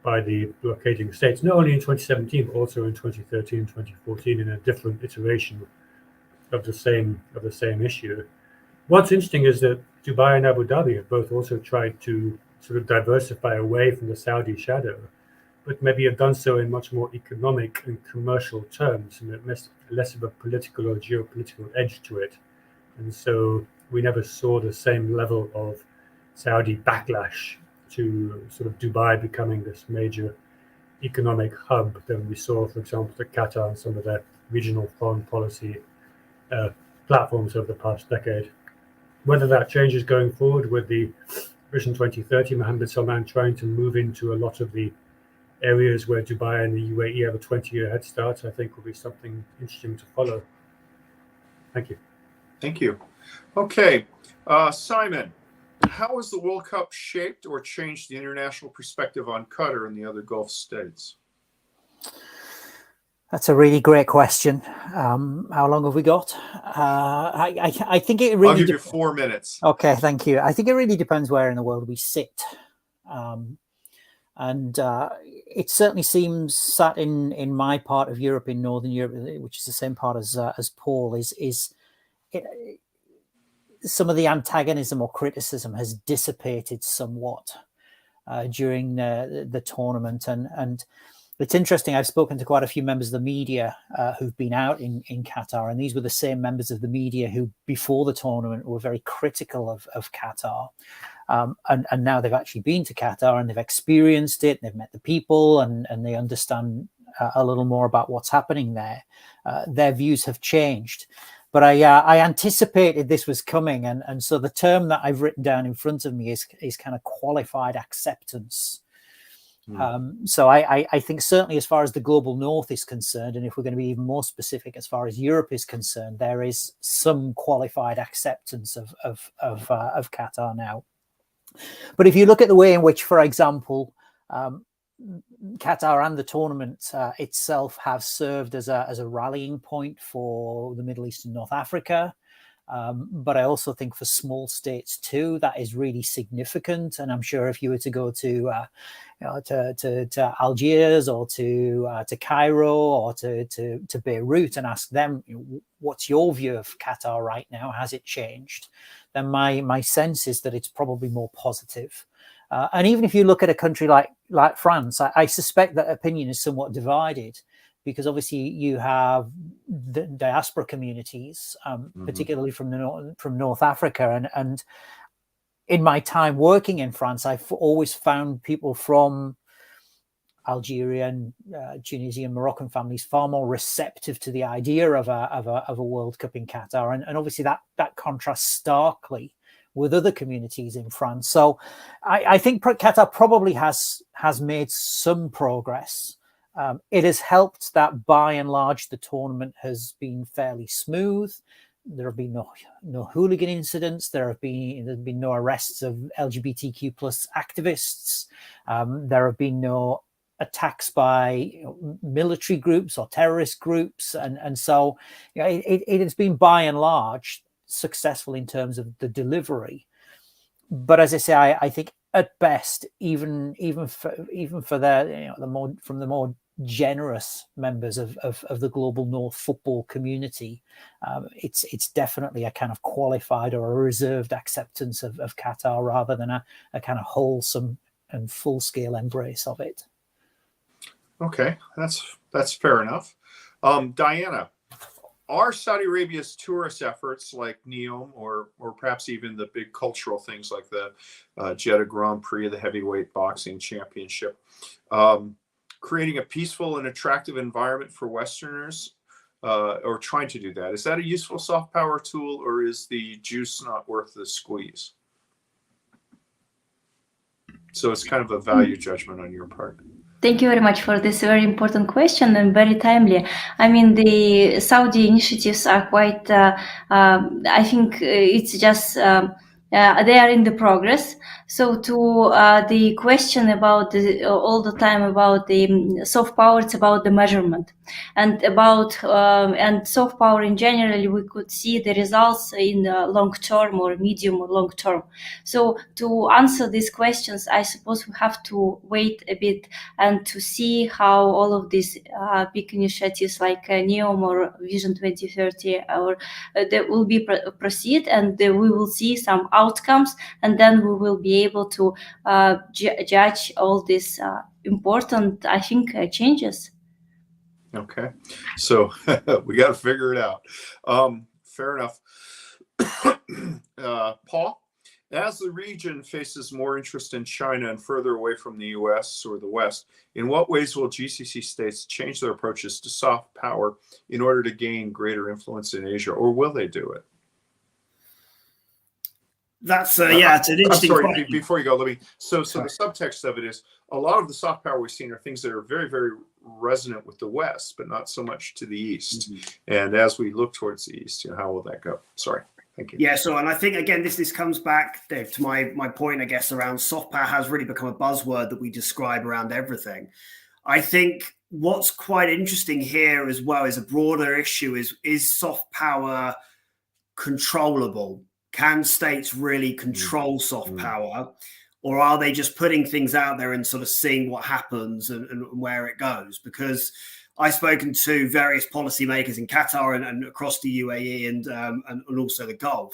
the blockading states, not only in 2017, but also in 2013 and 2014 in a different iteration of the same issue. What's interesting is that Dubai and Abu Dhabi have both also tried to sort of diversify away from the Saudi shadow, but maybe have done so in much more economic and commercial terms, and less of a political or geopolitical edge to it. And so we never saw the same level of Saudi backlash to sort of Dubai becoming this major economic hub than we saw, for example, to Qatar and some of their regional foreign policy platforms over the past decade. Whether that changes going forward with the Vision 2030, Mohammed Salman trying to move into a lot of the areas where Dubai and the UAE have a 20-year head start, I think will be something interesting to follow. Thank you. Thank you. Okay, Simon, how has the World Cup shaped or changed the international perspective on Qatar and the other Gulf states? That's a really great question. How long have we got? I think it really... I'll give you 4 minutes. Okay, thank you. I think it really depends where in the world we sit. It certainly seems sat in my part of Europe, in Northern Europe, which is the same part as Paul, some of the antagonism or criticism has dissipated somewhat during the tournament. And it's interesting, I've spoken to quite a few members of the media who've been out in Qatar, and these were the same members of the media who, before the tournament, were very critical of Qatar. And now they've actually been to Qatar and they've experienced it, and they've met the people, and they understand a little more about what's happening there. Their views have changed. But I anticipated this was coming, and so the term that I've written down in front of me is kind of qualified acceptance. So I think certainly as far as the global north is concerned, and if we're going to be even more specific as far as Europe is concerned, there is some qualified acceptance of Qatar now. But if you look at the way in which, for example, Qatar and the tournament itself have served as a rallying point for the Middle East and North Africa. But I also think for small states too, that is really significant. And I'm sure if you were to go to Algiers or to Cairo or to Beirut and ask them, what's your view of Qatar right now? Has it changed? Then my sense is that it's probably more positive. And even if you look at a country like France, I suspect that opinion is somewhat divided, because obviously you have the diaspora communities, particularly from North Africa. And in my time working in France, I've always found people from Algerian, Tunisian, Moroccan families far more receptive to the idea of a World Cup in Qatar. And obviously that contrasts starkly with other communities in France. So I think Qatar probably has made some progress. It has helped that by and large the tournament has been fairly smooth. There have been no hooligan incidents. There have been no arrests of LGBTQ plus activists. There have been no attacks by military groups or terrorist groups, and so it has been by and large successful in terms of the delivery. But as I say, I think at best, even for the more generous members of the global North football community, it's definitely a kind of qualified or a reserved acceptance of Qatar rather than a kind of wholesome and full-scale embrace of it. Okay, that's fair enough. Diana, are Saudi Arabia's tourist efforts like NEOM or perhaps even the big cultural things like the Jeddah Grand Prix, the heavyweight boxing championship, creating a peaceful and attractive environment for Westerners, or trying to do that? Is that a useful soft power tool, or is the juice not worth the squeeze? So it's kind of a value judgment on your part. Thank you very much for this very important question and very timely. I mean, the Saudi initiatives are quite, I think it's just, they are in the progress. So to the question about all the time about the soft power, it's about the measurement and about and soft power in general. We could see the results in long term or medium or long term. So to answer these questions, I suppose we have to wait a bit and to see how all of these big initiatives like NEOM or Vision 2030 or they will be proceed, and we will see some outcomes, and then we will be able to judge all these important, I think, changes. Okay, so we got to figure it out. Fair enough. Paul, as the region faces more interest in China and further away from the US or the West, in what ways will GCC states change their approaches to soft power in order to gain greater influence in Asia, or will they do it? That's it's an interesting question. Before you go, let me. So the subtext of it is a lot of the soft power we've seen are things that are very, very resonant with the West, but not so much to the East. Mm-hmm. And as we look towards the East, how will that go? Sorry. Thank you. Yeah, so and I think again this comes back, Dave, to my point, I guess, around soft power has really become a buzzword that we describe around everything. I think what's quite interesting here as well is a broader issue is soft power controllable? Can states really control soft power, or are they just putting things out there and sort of seeing what happens and where it goes? Because I've spoken to various policymakers in Qatar and across the UAE and also the Gulf.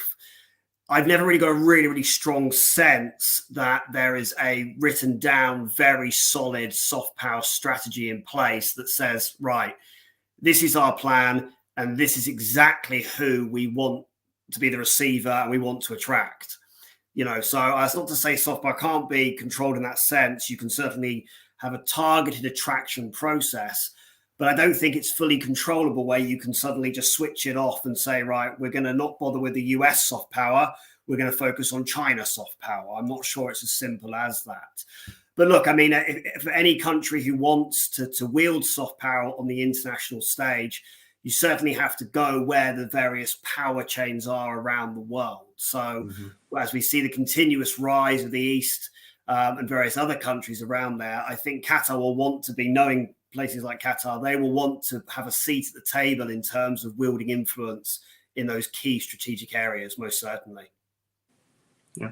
I've never really got a really strong sense that there is a written down, very solid soft power strategy in place that says, right, this is our plan and this is exactly who we want to be the receiver and we want to attract. So that's not to say soft power can't be controlled in that sense. You can certainly have a targeted attraction process, but I don't think it's fully controllable where you can suddenly just switch it off and say, right, we're going to not bother with the US soft power. We're going to focus on China soft power. I'm not sure it's as simple as that. But look, I mean, if any country who wants to wield soft power on the international stage, you certainly have to go where the various power chains are around the world. So as we see the continuous rise of the East and various other countries around there, I think Qatar will want to be, knowing places like Qatar, they will want to have a seat at the table in terms of wielding influence in those key strategic areas, most certainly. Yeah.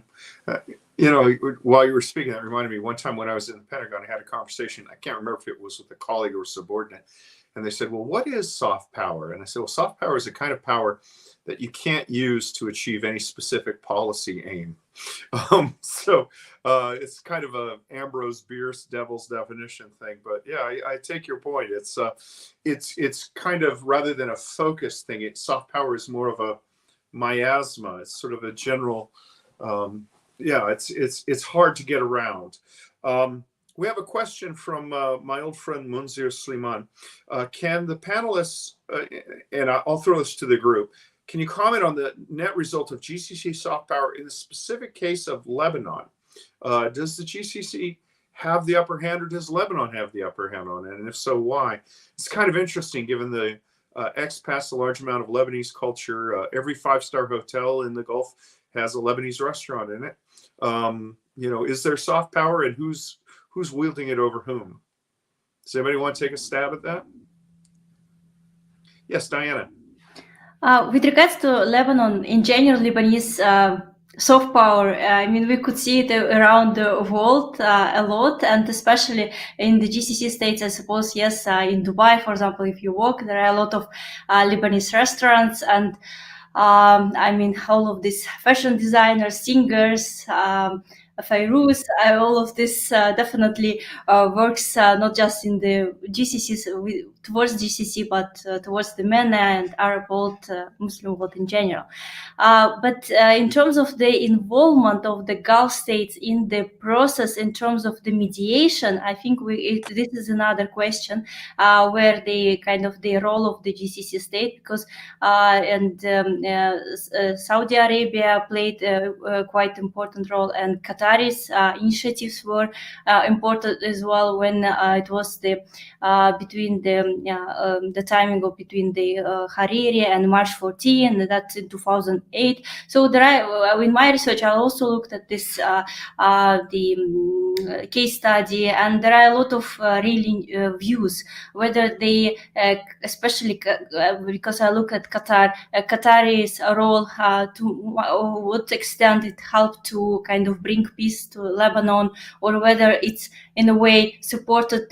While you were speaking, that reminded me one time when I was in the Pentagon, I had a conversation. I can't remember if it was with a colleague or a subordinate. And they said, well, what is soft power? And I said, well, soft power is a kind of power that you can't use to achieve any specific policy aim. So it's kind of a Ambrose Bierce devil's definition thing. But yeah, I take your point. It's kind of, rather than a focus thing, soft power is more of a miasma. It's sort of a general, it's hard to get around. We have a question from my old friend Munzir Sliman. Can the panelists, and I'll throw this to the group, can you comment on the net result of GCC soft power in the specific case of Lebanon? Does the GCC have the upper hand, or does Lebanon have the upper hand on it? And if so, why? It's kind of interesting given the expats, a large amount of Lebanese culture. Every five-star hotel in the Gulf has a Lebanese restaurant in it. Is there soft power, and who's wielding it over whom? Does anybody want to take a stab at that? Yes, Diana. With regards to Lebanon, in general, Lebanese soft power, I mean, we could see it around the world a lot, and especially in the GCC states, I suppose, yes, in Dubai, for example, if you walk, there are a lot of Lebanese restaurants, and I mean, all of these fashion designers, singers, Fairuz, all of this definitely works not just in the GCC, towards GCC, but towards the MENA and Arab world, Muslim world in general. But in terms of the involvement of the Gulf states in the process, in terms of the mediation, I think this is another question where the role of the GCC state, because Saudi Arabia played a quite important role, and Qatari's initiatives were important as well when it was between the timing of between the Hariri and March 14, that's in 2008. So there are, in my research, I also looked at this the case study, and there are a lot of really views whether they, especially because I look at Qatar, Qatari's role to what extent it helped to kind of bring peace to Lebanon, or whether it's in a way supported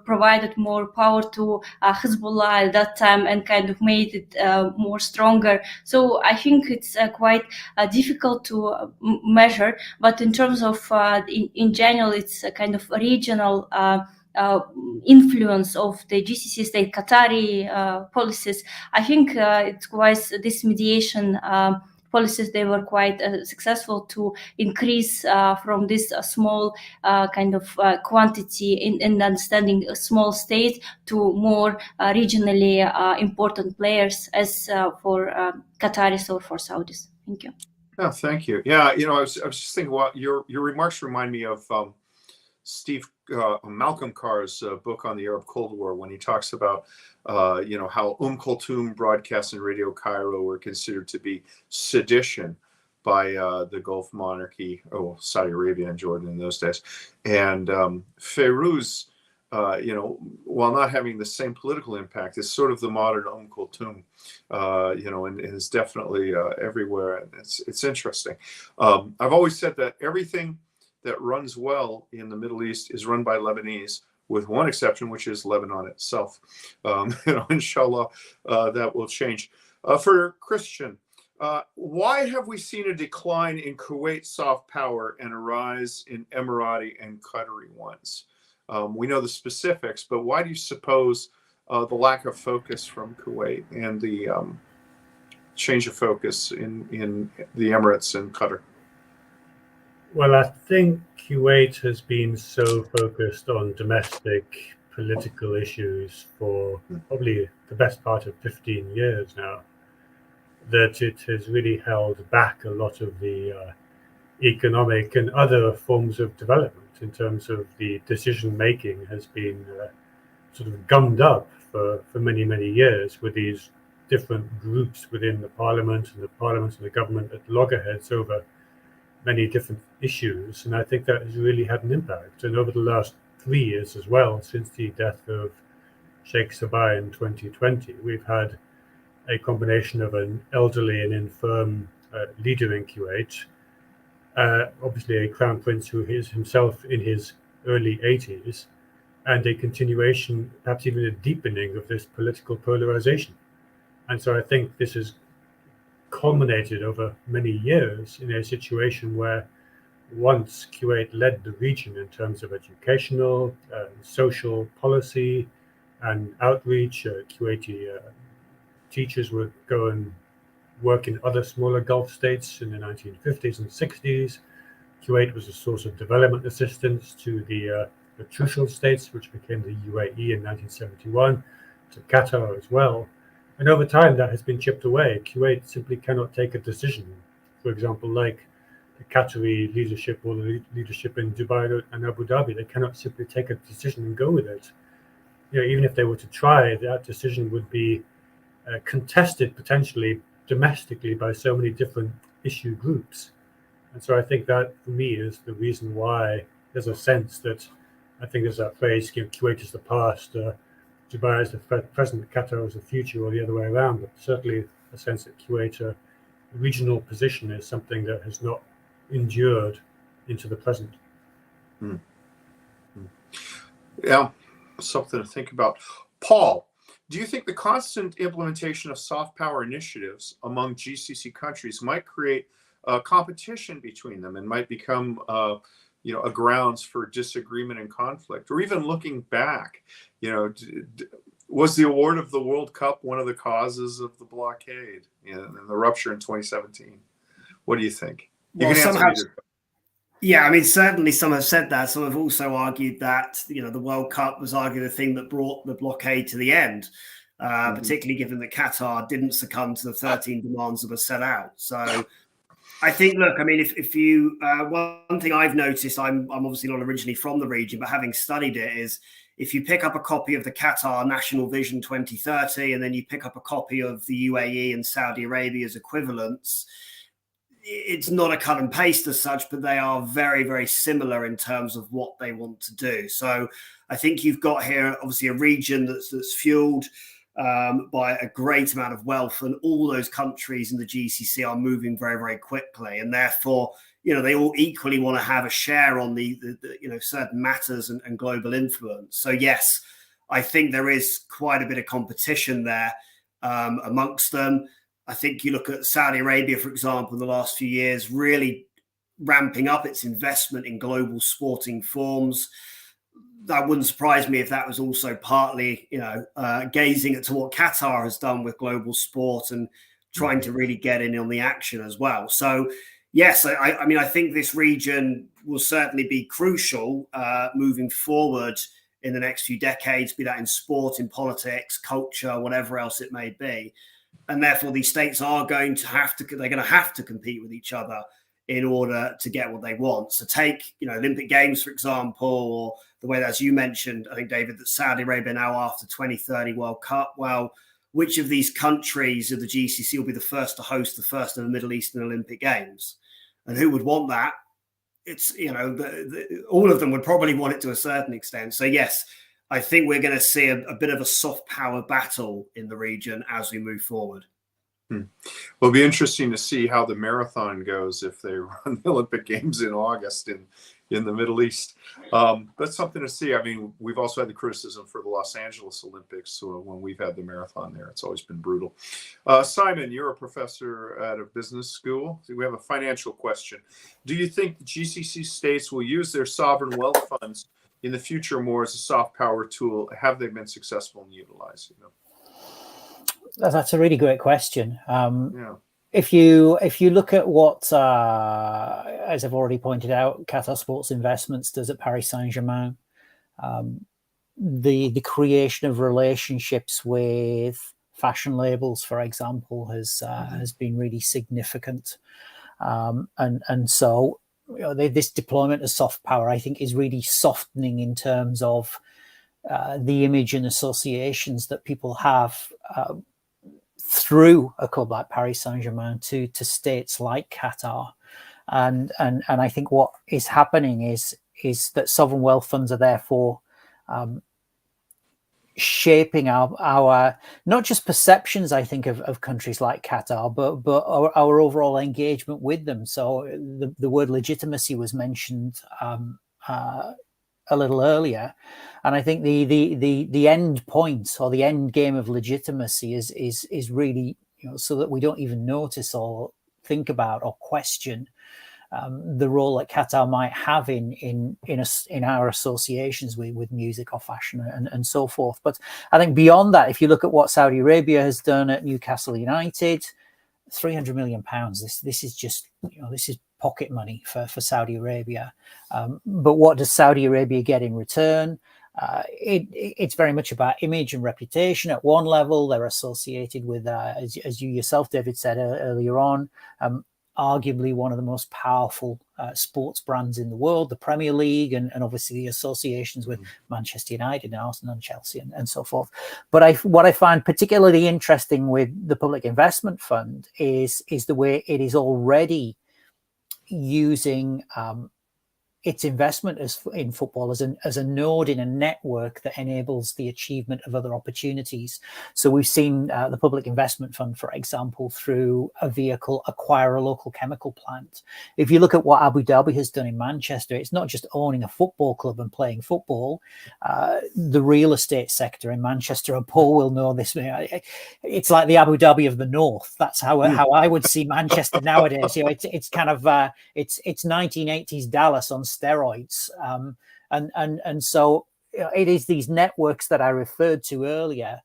provided more power to Hezbollah at that time and kind of made it more stronger. So I think it's quite difficult to measure, but in terms of in general, it's a kind of regional influence of the GCC state Qatari policies. I think it's quite this mediation policies, they were quite successful to increase from this small kind of quantity in understanding a small state to more regionally important players as for Qataris or for Saudis. Thank you. Oh, thank you. Yeah, I was just thinking, your remarks remind me of Malcolm Carr's book on the Arab Cold War, when he talks about how Kulthum broadcasts in Radio Cairo were considered to be sedition by the Gulf monarchy, Saudi Arabia and Jordan in those days. And Fairuz, while not having the same political impact, is sort of the modern Kulthum, and is definitely everywhere. And it's interesting. I've always said that everything that runs well in the Middle East is run by Lebanese, with one exception, which is Lebanon itself. Inshallah, that will change. For Kristian, why have we seen a decline in Kuwait soft power and a rise in Emirati and Qatari ones? We know the specifics, but why do you suppose the lack of focus from Kuwait and the change of focus in the Emirates and Qatar? Well, I think Kuwait has been so focused on domestic political issues for probably the best part of 15 years now that it has really held back a lot of the economic and other forms of development in terms of the decision making has been sort of gummed up for many, many years with these different groups within the parliament and the government at loggerheads over many different issues. And I think that has really had an impact. And over the last 3 years as well, since the death of Sheikh Sabah in 2020, we've had a combination of an elderly and infirm leader in Kuwait, obviously a crown prince who is himself in his early 80s, and a continuation, perhaps even a deepening of this political polarization. And so I think this has culminated over many years in a situation where once Kuwait led the region in terms of educational, social policy and outreach, Kuwaiti teachers would go and work in other smaller Gulf states in the 1950s and 60s. Kuwait was a source of development assistance to the Trucial states, which became the UAE in 1971, to Qatar as well. And over time, that has been chipped away. Kuwait simply cannot take a decision, for example, like the Qatari leadership or the leadership in Dubai and Abu Dhabi. They cannot simply take a decision and go with it. You know, even if they were to try, that decision would be contested potentially domestically by so many different issue groups. And so I think that, for me, is the reason why there's a sense that I think there's that phrase, you know, Kuwait is the past, Dubai is the present, Qatar is the future, or the other way around. But certainly a sense that Kuwait regional position is something that has not endured into the present. Yeah, something to think about. Paul, do you think the constant implementation of soft power initiatives among GCC countries might create competition between them and might become a grounds for disagreement and conflict? Or even looking back, was the award of the World Cup one of the causes of the blockade and the rupture in 2017? What do you think? You can answer either. Yeah, I mean, certainly some have said that. Some have also argued that, the World Cup was arguably the thing that brought the blockade to the end, particularly given that Qatar didn't succumb to the 13 demands that were set out. So I think, look, I mean, if you, one thing I've noticed, I'm obviously not originally from the region, but having studied it, is if you pick up a copy of the Qatar National Vision 2030, and then you pick up a copy of the UAE and Saudi Arabia's equivalents, it's not a cut and paste as such, but they are very, very similar in terms of what they want to do. So I think you've got here, obviously, a region that's fueled by a great amount of wealth, and all those countries in the GCC are moving very, very quickly, and therefore, they all equally want to have a share on the certain matters and global influence. So yes, I think there is quite a bit of competition there amongst them. I think you look at Saudi Arabia, for example, in the last few years, really ramping up its investment in global sporting forms. That wouldn't surprise me if that was also partly, gazing at to what Qatar has done with global sport and trying to really get in on the action as well. So, yes, I mean, I think this region will certainly be crucial moving forward in the next few decades, be that in sport, in politics, culture, whatever else it may be. And therefore, these states are going to have to compete with each other in order to get what they want. So take, Olympic Games, for example, or the way that, as you mentioned, I think, David, that Saudi Arabia now after 2030 World Cup. Well, which of these countries of the GCC will be the first to host the first of the Middle Eastern Olympic Games? And who would want that? It's, all of them would probably want it to a certain extent. So yes, I think we're going to see a bit of a soft power battle in the region as we move forward. Well, it'll be interesting to see how the marathon goes if they run the Olympic Games in August in the Middle East. That's something to see. I mean, we've also had the criticism for the Los Angeles Olympics. So when we've had the marathon there, it's always been brutal. Simon, you're a professor at a business school. So we have a financial question. Do you think the GCC states will use their sovereign wealth funds in the future more as a soft power tool? Have they been successful in utilizing them? That's a really great question. if you look at what, as I've already pointed out, Qatar Sports Investments does at Paris Saint-Germain, the creation of relationships with fashion labels, for example, has been really significant, and so this deployment of soft power, I think, is really softening in terms of the image and associations that people have through a club like Paris Saint-Germain to states like Qatar, and I think what is happening is that sovereign wealth funds are therefore shaping our not just perceptions, I think, of countries like Qatar, but our overall engagement with them. So the word legitimacy was mentioned a little earlier, and I think the end point or the end game of legitimacy is really, so that we don't even notice or think about or question the role that Qatar might have in our associations with music or fashion and so forth. But I think beyond that, if you look at what Saudi Arabia has done at Newcastle United, £300 million. This is just, this is pocket money for Saudi Arabia. But what does Saudi Arabia get in return? It's very much about image and reputation. At one level, they're associated with, as you yourself, David, said earlier on, arguably one of the most powerful sports brands in the world, the Premier League, and obviously the associations with Manchester United and Arsenal and Chelsea and so forth. But what I find particularly interesting with the Public Investment Fund is the way it is already using its investment in football as a node in a network that enables the achievement of other opportunities. So we've seen the Public Investment Fund, for example, through a vehicle, acquire a local chemical plant. If you look at what Abu Dhabi has done in Manchester, it's not just owning a football club and playing football. The real estate sector in Manchester, and Paul will know this, it's like the Abu Dhabi of the North. That's how I would see Manchester nowadays. It's kind of it's 1980s Dallas on steroids, and so it is these networks that I referred to earlier,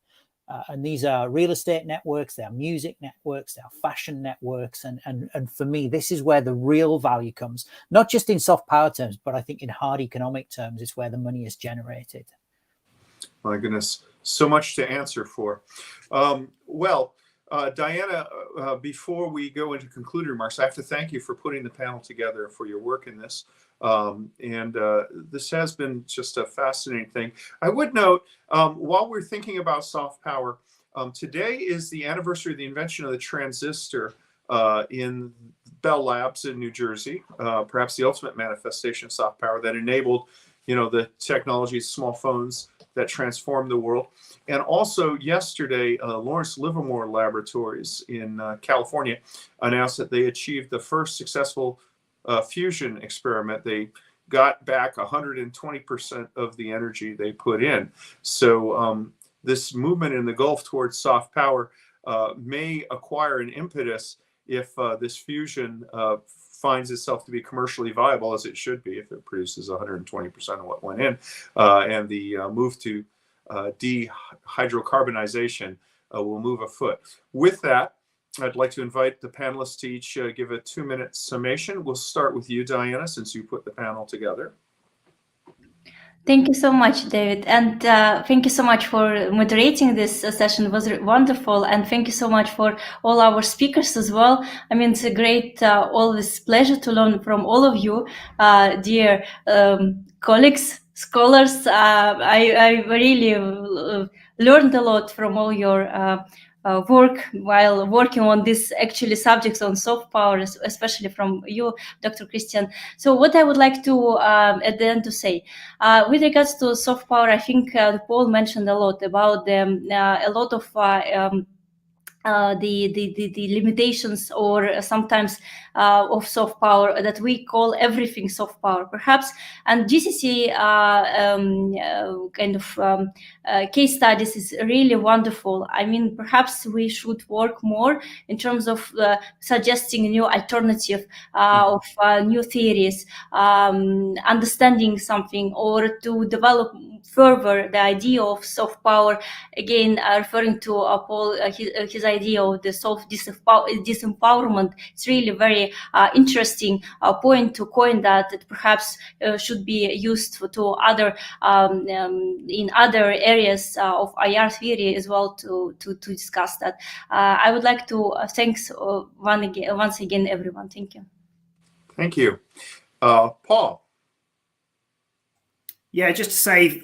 and these are real estate networks, they are music networks, they are fashion networks, and for me, this is where the real value comes, not just in soft power terms, but I think in hard economic terms, it's where the money is generated. My goodness, so much to answer for. Diana, before we go into concluding remarks, I have to thank you for putting the panel together, for your work in this. This has been just a fascinating thing. I would note, while we're thinking about soft power, today is the anniversary of the invention of the transistor in Bell Labs in New Jersey, perhaps the ultimate manifestation of soft power that enabled, the technology, small phones that transformed the world. And also yesterday, Lawrence Livermore Laboratories in California announced that they achieved the first successful fusion experiment. They got back 120% of the energy they put in. So this movement in the Gulf towards soft power may acquire an impetus if this fusion finds itself to be commercially viable, as it should be, if it produces 120% of what went in, and the move to dehydrocarbonization will move afoot. With that, I'd like to invite the panelists to each give a 2-minute summation. We'll start with you, Diana, since you put the panel together. Thank you so much, David. And thank you so much for moderating this session. It was wonderful. And thank you so much for all our speakers as well. I mean, it's a great, always pleasure to learn from all of you, dear colleagues, scholars. I really learned a lot from all your work while working on these actually subjects on soft power, especially from you, Dr. Kristian. So what I would like to at the end to say, with regards to soft power, I think Paul mentioned a lot about a lot of the limitations or sometimes of soft power, that we call everything soft power perhaps, and GCC case studies is really wonderful. I mean, perhaps we should work more in terms of suggesting new alternative of new theories, understanding something, or to develop further the idea of soft power, again referring to Paul, his idea of the soft disempowerment, it's really very interesting point to coin that it perhaps should be used to other in other areas of IR theory as well to discuss that. I would like to thanks once again everyone. Thank you. Thank you. Paul. Yeah, just to say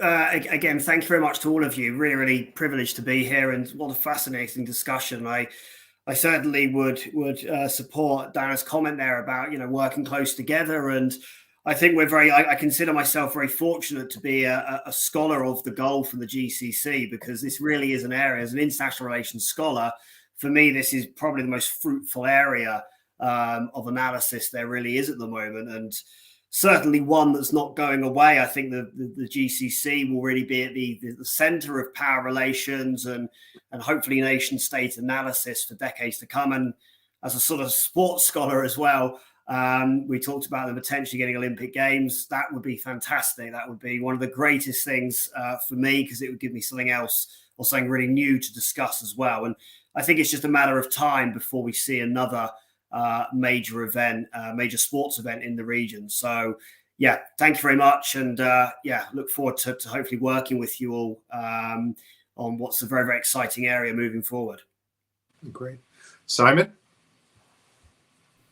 again, thank you very much to all of you. Really, really privileged to be here, and what a fascinating discussion. I certainly would support Dana's comment there about working close together, and I think we're very. I consider myself very fortunate to be a scholar of the Gulf and the GCC, because this really is an area, as an international relations scholar, for me, this is probably the most fruitful area of analysis there really is at the moment, and certainly one that's not going away. I think the GCC will really be at the center of power relations and hopefully nation state analysis for decades to come. And as a sort of sports scholar as well, we talked about them potentially getting Olympic Games. That would be fantastic. That would be one of the greatest things for me, because it would give me something else or something really new to discuss as well. And I think it's just a matter of time before we see another major event, major sports event in the region. So yeah, thank you very much, and look forward to hopefully working with you all on what's a very, very exciting area moving forward. Great. Simon?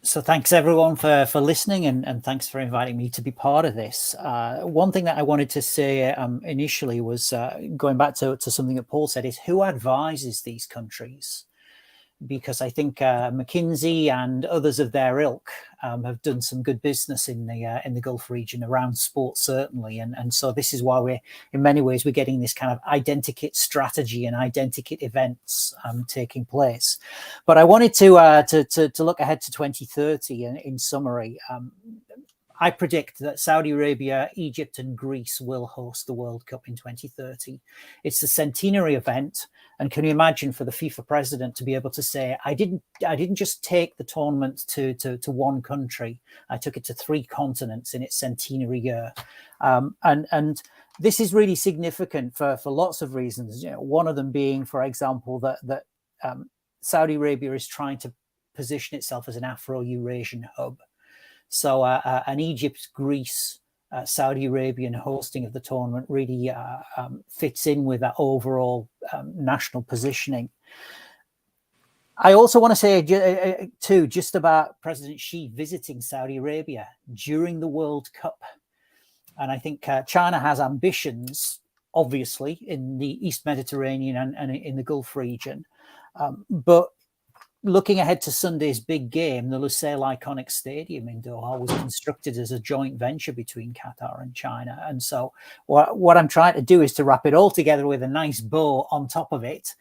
So thanks everyone for listening, and thanks for inviting me to be part of this. One thing that I wanted to say initially was going back to something that Paul said, is who advises these countries? Because I think McKinsey and others of their ilk have done some good business in the Gulf region around sport, certainly, and so this is why we're in many ways we're getting this kind of identikit strategy and identikit events taking place. But I wanted to look ahead to 2030, and in summary, I predict that Saudi Arabia, Egypt, and Greece will host the World Cup in 2030. It's the centenary event, and can you imagine for the FIFA president to be able to say, I didn't just take the tournament to one country, I took it to 3 continents in its centenary year, and this is really significant for lots of reasons. One of them being, for example, that Saudi Arabia is trying to position itself as an Afro-Eurasian hub. So an Egypt, Greece, Saudi Arabian hosting of the tournament really fits in with that overall national positioning. I also want to say too, just about President Xi visiting Saudi Arabia during the World Cup. And I think China has ambitions, obviously, in the East Mediterranean and in the Gulf region. But looking ahead to Sunday's big game, the Lusail Iconic Stadium in Doha was constructed as a joint venture between Qatar and China. And so what I'm trying to do is to wrap it all together with a nice bow on top of it.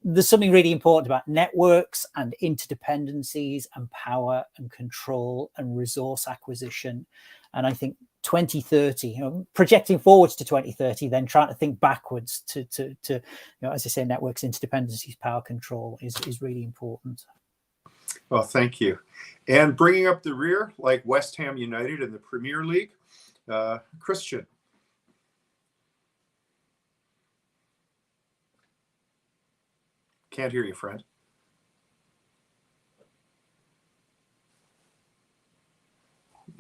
There's something really important about networks and interdependencies and power and control and resource acquisition. And I think 2030, projecting forwards to 2030, then trying to think backwards to as I say, networks, interdependencies, power control is really important. Well, thank you. And bringing up the rear, like West Ham United in the Premier League, Kristian. Can't hear you, friend.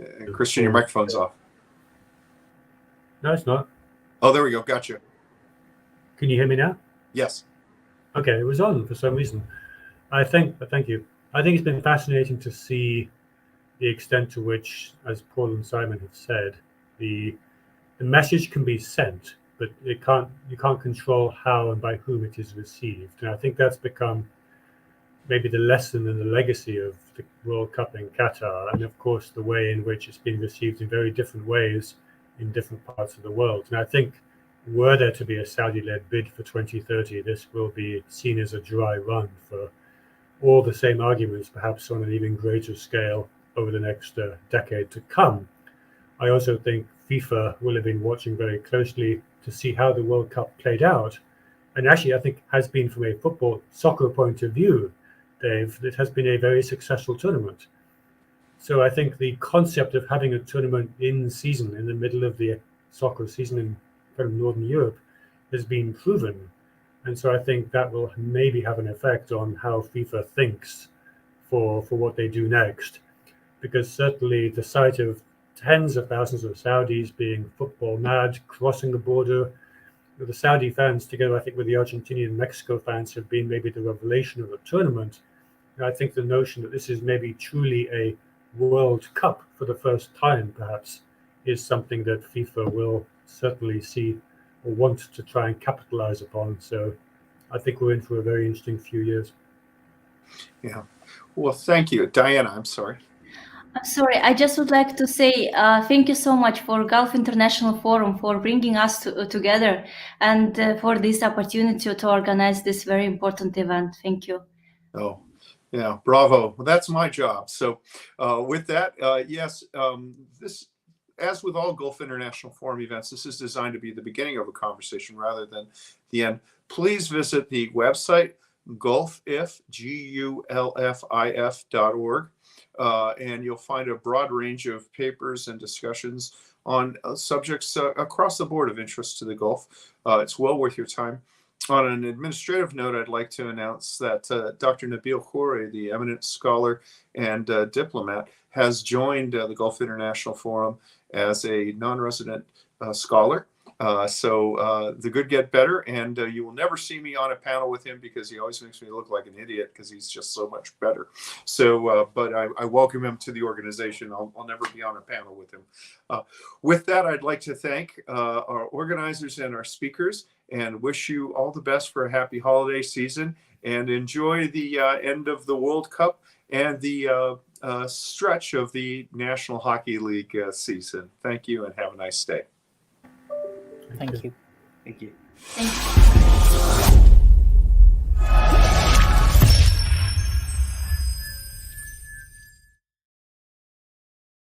Kristian, your microphone's off. No, it's not. Oh, there we go. Gotcha. Can you hear me now? Yes. Okay, it was on for some reason. Thank you. I think it's been fascinating to see the extent to which, as Paul and Simon have said, the message can be sent, but you can't control how and by whom it is received. And I think that's become maybe the lesson and the legacy of the World Cup in Qatar, and of course the way in which it's been received in very different ways in different parts of the world. And I think were there to be a Saudi-led bid for 2030, this will be seen as a dry run for all the same arguments, perhaps on an even greater scale over the next decade to come. I also think FIFA will have been watching very closely to see how the World Cup played out. And actually, I think has been, from a soccer point of view, Dave, it has been a very successful tournament. So I think the concept of having a tournament in season, in the middle of the soccer season in kind of Northern Europe, has been proven. And so I think that will maybe have an effect on how FIFA thinks for what they do next. Because certainly the sight of tens of thousands of Saudis being football mad, crossing the border, the Saudi fans together, I think, with the Argentinian and Mexico fans have been maybe the revelation of the tournament. And I think the notion that this is maybe truly a World Cup for the first time, perhaps, is something that FIFA will certainly see or want to try and capitalize upon. So I think we're in for a very interesting few years. Yeah. Well, thank you. Diana, I'm sorry. Sorry, I just would like to say thank you so much for Gulf International Forum for bringing us together and for this opportunity to organize this very important event. Thank you. Oh, yeah, bravo. Well, that's my job. So with that, yes, this, as with all Gulf International Forum events, this is designed to be the beginning of a conversation rather than the end. Please visit the website, gulfif, GULFIF.org. And you'll find a broad range of papers and discussions on subjects across the board of interest to the Gulf. It's well worth your time. On an administrative note, I'd like to announce that Dr. Nabil Khouri, the eminent scholar and diplomat, has joined the Gulf International Forum as a non-resident scholar. So the good get better, and you will never see me on a panel with him because he always makes me look like an idiot because he's just so much better. So, but I welcome him to the organization. I'll never be on a panel with him. With that, I'd like to thank our organizers and our speakers and wish you all the best for a happy holiday season and enjoy the end of the World Cup and the stretch of the National Hockey League season. Thank you and have a nice day. Thank you. Thank you. Thank you.